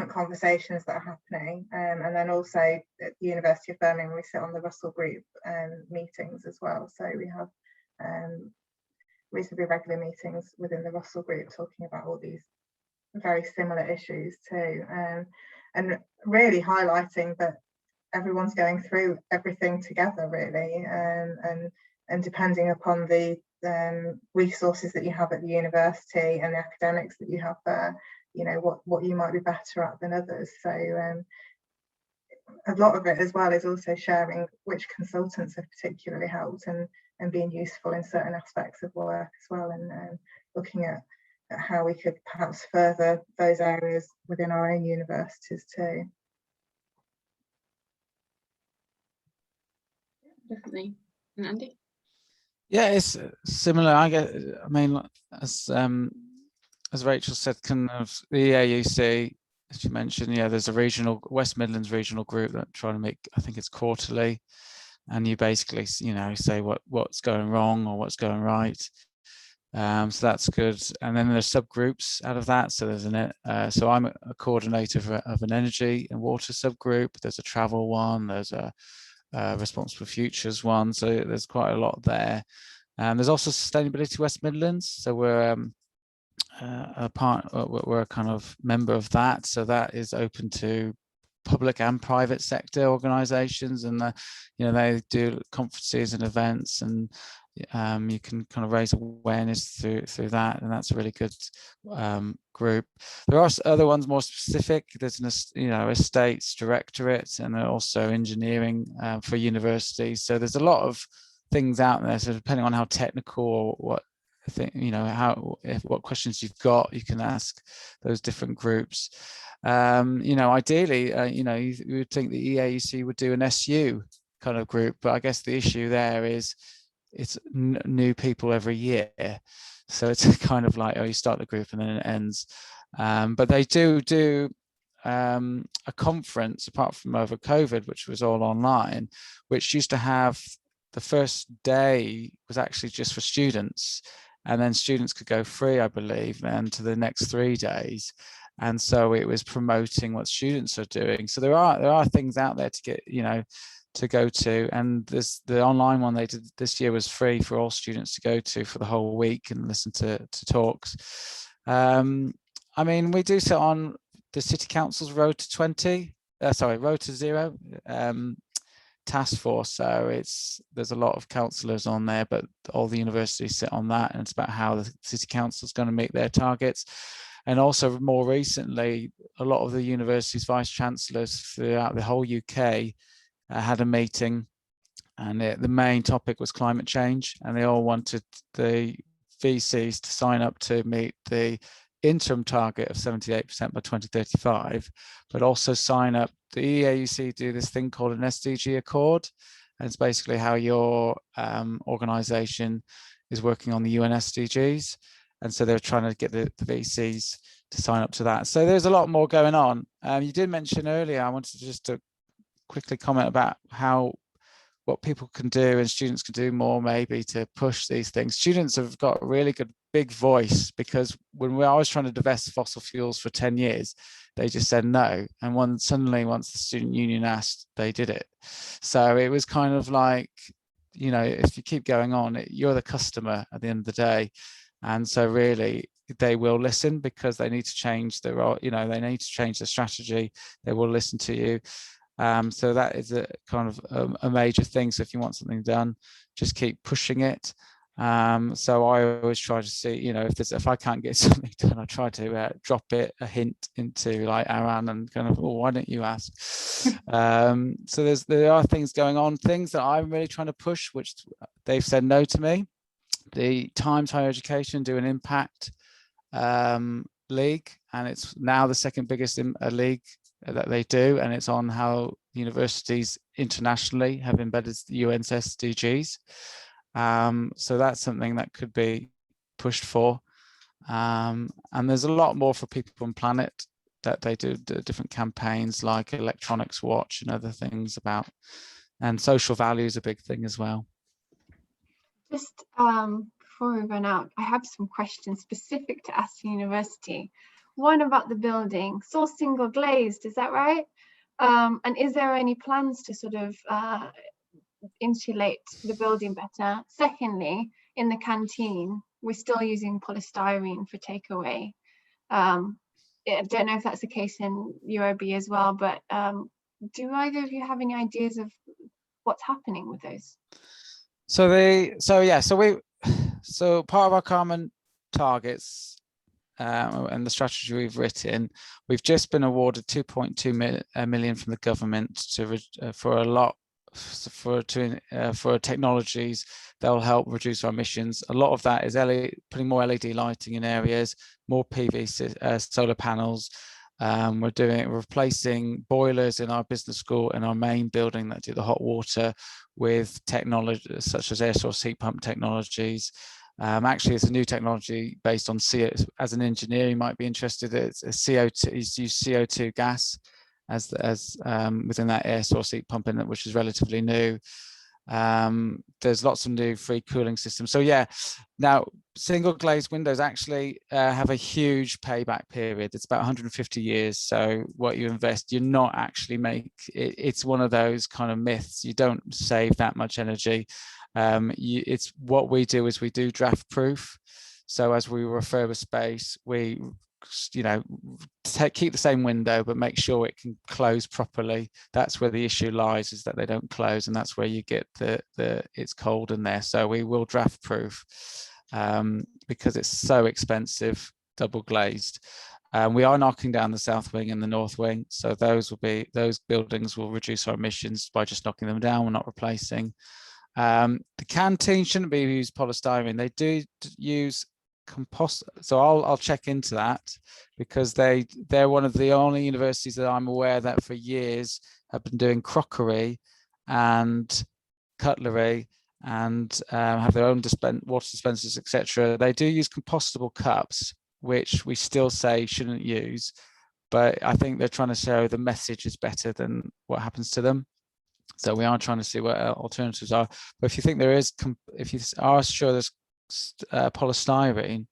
conversations that are happening, and then also at the University of Birmingham we sit on the Russell Group meetings as well, so we have reasonably regular meetings within the Russell Group talking about all these very similar issues too, and really highlighting that everyone's going through everything together really, and depending upon the resources that you have at the university and the academics that you have there, you know, what you might be better at than others. So a lot of it as well is also sharing which consultants have particularly helped and being useful in certain aspects of work as well, and looking at how we could perhaps further those areas within our own universities too. Definitely. And Andy? Yeah, it's similar. I mean, as Rachel said, kind of the EAUC, as you mentioned, yeah, there's a regional West Midlands regional group that trying to make, I think it's quarterly, and you basically, you know, say what's going wrong or what's going right. So that's good. And then there's subgroups out of that. So there's so I'm a coordinator of an energy and water subgroup. There's a travel one. There's a Responsible Futures one. So there's quite a lot there. There's also Sustainability West Midlands. So we're we're a kind of member of that. So that is open to public and private sector organizations, and you know, they do conferences and events, and you can kind of raise awareness through that, and that's a really good group. There are other ones more specific. There's an estates directorate, and also engineering for universities. So there's a lot of things out there. So depending on how technical or what what questions you've got, you can ask those different groups. Ideally, you would think the EAUC would do an SU kind of group, but I guess the issue there is it's new people every year, so it's kind of like, you start the group and then it ends. But they do a conference, apart from over COVID, which was all online, which used to have the first day was actually just for students, and then students could go free, I believe, and to the next 3 days. And so it was promoting what students are doing. So there are things out there to get, to go to. And the online one they did this year was free for all students to go to for the whole week and listen to talks. I mean, we do sit on the City Council's Road to Zero task force. So there's a lot of councillors on there, but all the universities sit on that, and it's about how the City Council is going to meet their targets. And also more recently, a lot of the university's vice chancellors throughout the whole UK had a meeting, and the main topic was climate change, and they all wanted the VCs to sign up to meet the interim target of 78% by 2035, but also sign up. The EAUC do this thing called an SDG Accord, and it's basically how your organisation is working on the UN SDGs. And so they're trying to get the VCs to sign up to that. So there's a lot more going on. You did mention earlier, I wanted to quickly comment about what people can do and students can do more maybe to push these things. Students have got a really good big voice, because when I was trying to divest fossil fuels for 10 years, they just said no. And once the student union asked, they did it. So it was kind of like, if you keep going on, you're the customer at the end of the day. And so really they will listen, because they need to change they need to change their strategy. They will listen to you. So that is a kind of a major thing. So if you want something done, just keep pushing it. So I always try to see, if I can't get something done, I try to drop a hint into like Aaron and kind of, why don't you ask? So there are things going on, things that I'm really trying to push, which they've said no to me. The Times Higher Education do an impact league, and it's now the second biggest league that they do, and it's on how universities internationally have embedded the UN's SDGs. So that's something that could be pushed for. And there's a lot more for People and Planet that they do different campaigns like Electronics Watch and other things about, and social value is a big thing as well. Just before we run out, I have some questions specific to Aston University. One about the building. It's all single glazed, is that right? And is there any plans to sort of insulate the building better? Secondly, in the canteen, we're still using polystyrene for takeaway. I don't know if that's the case in UOB as well, but do either of you have any ideas of what's happening with those? So part of our common targets and the strategy we've written, we've just been awarded 2.2 million from the government for technologies that will help reduce our emissions. A lot of that is putting more LED lighting in areas, more PV solar panels. We're replacing boilers in our business school and our main building that do the hot water with technology such as air source heat pump technologies. Actually, it's a new technology based on CO. As an engineer, you might be interested. It's a CO2. It's used CO2 gas as within that air source heat pump, which is relatively new. There's lots of new free cooling systems. So yeah, now single glazed windows actually have a huge payback period. It's about 150 years. So what you invest, you're not actually it's one of those kind of myths. You don't save that much energy. It's what we do is we do draft proof. So as we refurbish space, we keep the same window but make sure it can close properly. That's where the issue lies, is that they don't close, and that's where you get it's cold in there. So we will draft proof because it's so expensive, double glazed. We are knocking down the south wing and the north wing, so those buildings will reduce our emissions by just knocking them down. We're not replacing. The canteen shouldn't be used polystyrene. They do use compost, so I'll check into that, because they're one of the only universities that I'm aware that for years have been doing crockery and cutlery and have their own water dispensers, etc. They do use compostable cups, which we still say shouldn't use, but I think they're trying to show the message is better than what happens to them. So we are trying to see what alternatives are. But if you think if you are sure there's polystyrene,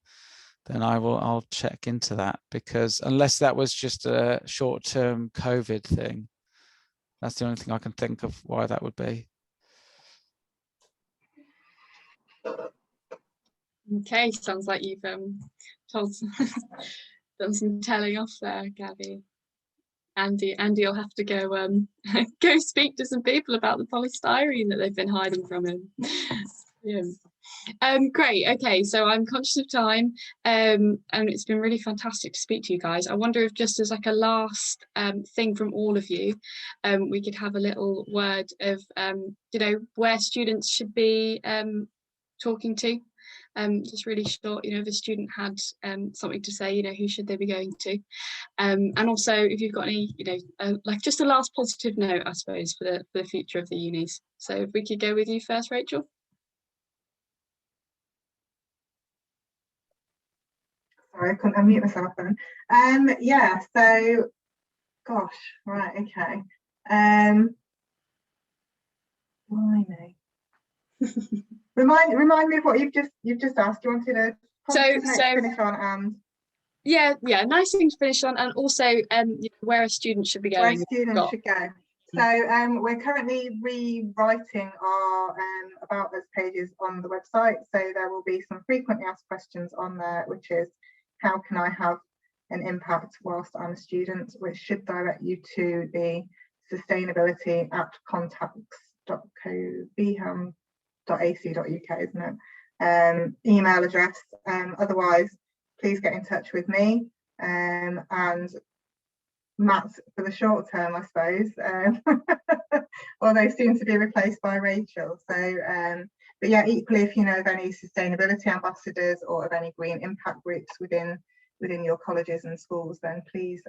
then I'll check into that, because unless that was just a short-term COVID thing, that's the only thing I can think of why that would be. Okay, sounds like you've done some telling off there, Gabby. Andy will have to go go speak to some people about the polystyrene that they've been hiding from him. Yeah. Great. Okay, so I'm conscious of time, and it's been really fantastic to speak to you guys. I wonder if, just as like a last thing from all of you, we could have a little word of where students should be talking to. Just really short, if a student had something to say, who should they be going to? And also, if you've got any, like just a last positive note, I suppose, for the future of the unis. So if we could go with you first, Rachel. Sorry, I couldn't unmute myself then. Yeah, so gosh, right, okay. Blimey. Remind me of what you've just asked. You wanted a finish on, and yeah, nice thing to finish on, and also where a student should be going. Where students should go. So we're currently rewriting our about us pages on the website. So there will be some frequently asked questions on there, which is, how can I have an impact whilst I'm a student, which should direct you to the sustainability@contacts.beham.ac.uk, isn't it? Email address. Otherwise, please get in touch with me and Matt for the short term, I suppose, although soon to be replaced by Rachel. So but yeah, equally, if you know of any sustainability ambassadors or of any green impact groups within your colleges and schools, then please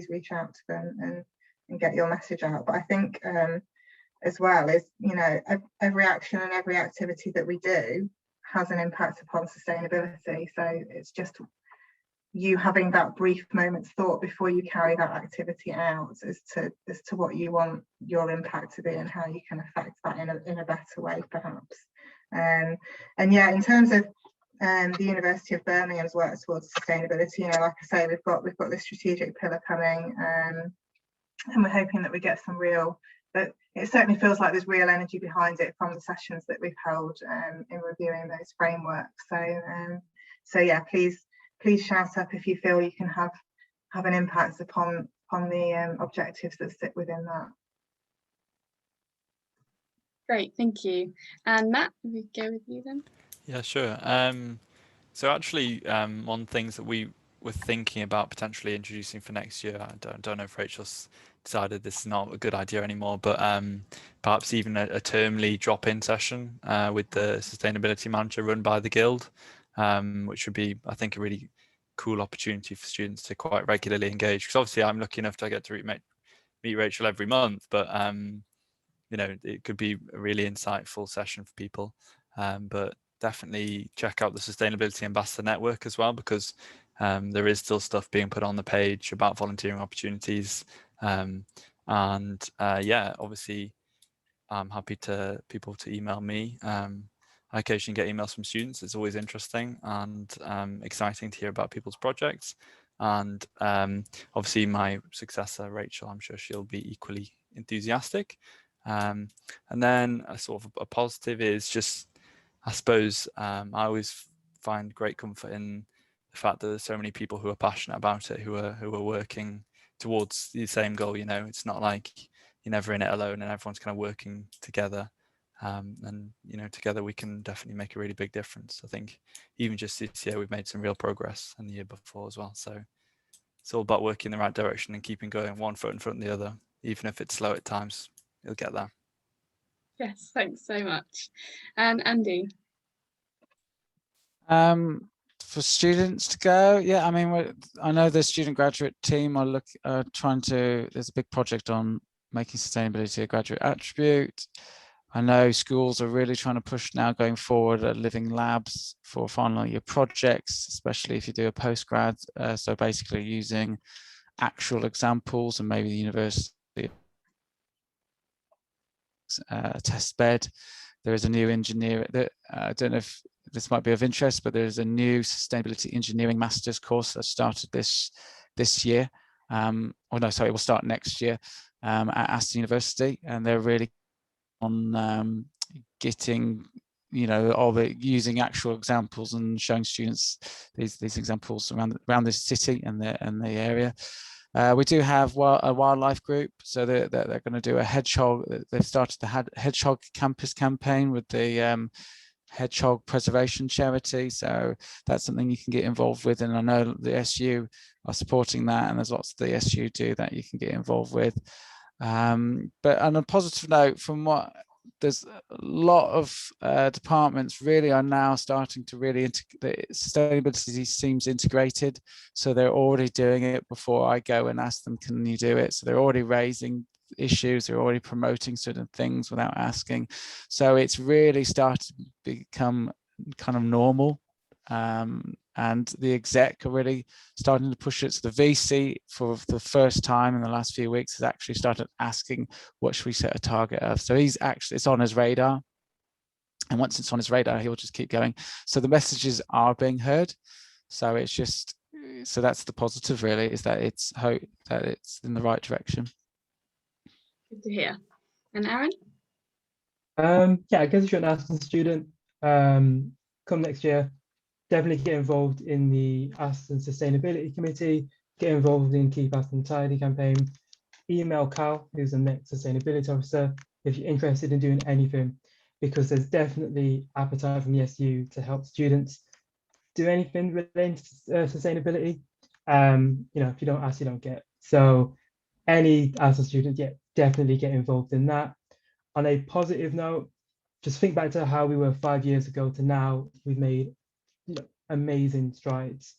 reach out to them and get your message out. But I think as well is, every action and every activity that we do has an impact upon sustainability. So it's just you having that brief moment's thought before you carry that activity out as to what you want your impact to be and how you can affect that in a better way, perhaps. And yeah, in terms of the University of Birmingham's work towards sustainability, you know, like I say, we've got this strategic pillar coming, and we're hoping that we get some real, but it certainly feels like there's real energy behind it from the sessions that we've held in reviewing those frameworks. So yeah, please shout up if you feel you can have an impact upon the objectives that sit within that. Great, thank you. And Matt, we go with you then. Yeah, sure. So actually, one of the things that we were thinking about potentially introducing for next year, I don't know if Rachel's decided this is not a good idea anymore, but perhaps even a termly drop-in session with the sustainability manager run by the Guild, which would be, I think, a really cool opportunity for students to quite regularly engage. Because obviously I'm lucky enough to get to meet Rachel every month, but you know, it could be a really insightful session for people. But definitely check out the Sustainability Ambassador Network as well, because there is still stuff being put on the page about volunteering opportunities. Yeah, obviously I'm happy to people to email me. I occasionally get emails from students. It's always interesting and exciting to hear about people's projects. And obviously my successor, Rachel, I'm sure she'll be equally enthusiastic. And then a sort of a positive is just, I suppose, I always find great comfort in the fact that there's so many people who are passionate about it, who are working towards the same goal. You know, it's not like you're never in it alone, and everyone's kind of working together. And you know, together we can definitely make a really big difference. I think even just this year we've made some real progress, and the year before as well. So it's all about working in the right direction and keeping going one foot in front of the other, even if it's slow at times. You'll get there. Yes, thanks so much. And Andy. For students to go, yeah, I mean, I know the student graduate team are trying to, there's a big project on making sustainability a graduate attribute. I know schools are really trying to push now going forward at living labs for final year projects, especially if you do a postgrad. So basically using actual examples, and maybe the university test bed. There is a new engineer that I don't know if this might be of interest, but there's a new sustainability engineering master's course that started this year. Oh no, sorry, it will start next year at Aston University, and they're really on getting, you know, using actual examples and showing students these examples around the city and the area. We do have a wildlife group, so they're going to do a hedgehog. They've started the hedgehog campus campaign with the hedgehog preservation charity, so that's something you can get involved with, and I know the SU are supporting that, and there's lots of the SU do that you can get involved with. But on a positive note, from what there's a lot of departments really are now starting to really sustainability seems integrated, so they're already doing it before I go and ask them, can you do it? So they're already raising issues, they're already promoting certain things without asking. So it's really started to become kind of normal, and the exec are really starting to push it. So the VC, for the first time in the last few weeks, has actually started asking, what should we set a target of? So it's on his radar, and once it's on his radar, he'll just keep going. So the messages are being heard. So it's just, so that's the positive really, is that it's hope that it's in the right direction. Good to hear. And Aaron? Yeah, I guess if you're an Aston student, come next year, definitely get involved in the Aston Sustainability Committee, get involved in Keep Aston Tidy campaign, email Cal, who's the next sustainability officer, if you're interested in doing anything, because there's definitely appetite from the SU to help students do anything relating to sustainability. You know, if you don't ask, you don't get. So any Aston student, yeah, definitely get involved in that. On a positive note, just think back to how we were 5 years ago to now. We've made, you know, amazing strides,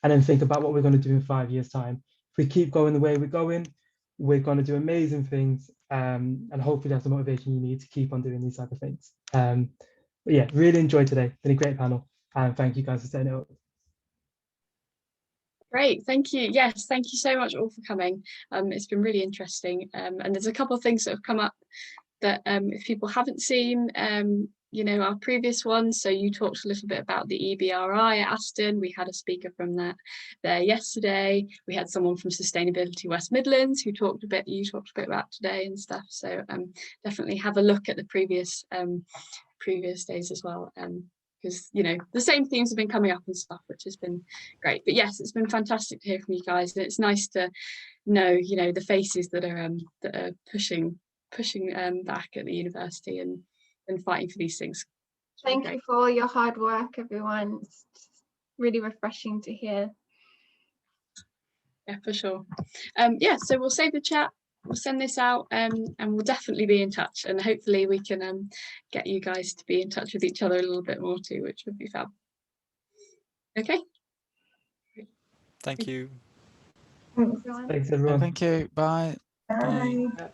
and then think about what we're going to do in 5 years' time. If we keep going the way we're going, we're going to do amazing things, and hopefully that's the motivation you need to keep on doing these type of things. But yeah, really enjoyed today. Been a great panel, and thank you guys for setting it up. Great, thank you. Yes, thank you so much all for coming. It's been really interesting. And there's a couple of things that have come up that if people haven't seen, you know, our previous ones. So you talked a little bit about the EBRI at Aston. We had a speaker from there yesterday. We had someone from Sustainability West Midlands who talked a bit, you talked a bit about today and stuff. So definitely have a look at the previous days as well. Because, you know, the same themes have been coming up and stuff, which has been great. But yes, it's been fantastic to hear from you guys. And it's nice to know, you know, the faces that are pushing back at the university and fighting for these things. Thank you for all your hard work, everyone. It's really refreshing to hear. Yeah, for sure. Yeah, so we'll save the chat, we'll send this out, and we'll definitely be in touch, and hopefully we can get you guys to be in touch with each other a little bit more too, which would be fab. Okay. Thank you. Thanks. Everyone. Thanks, everyone. Thank you. Bye. Bye. Yeah.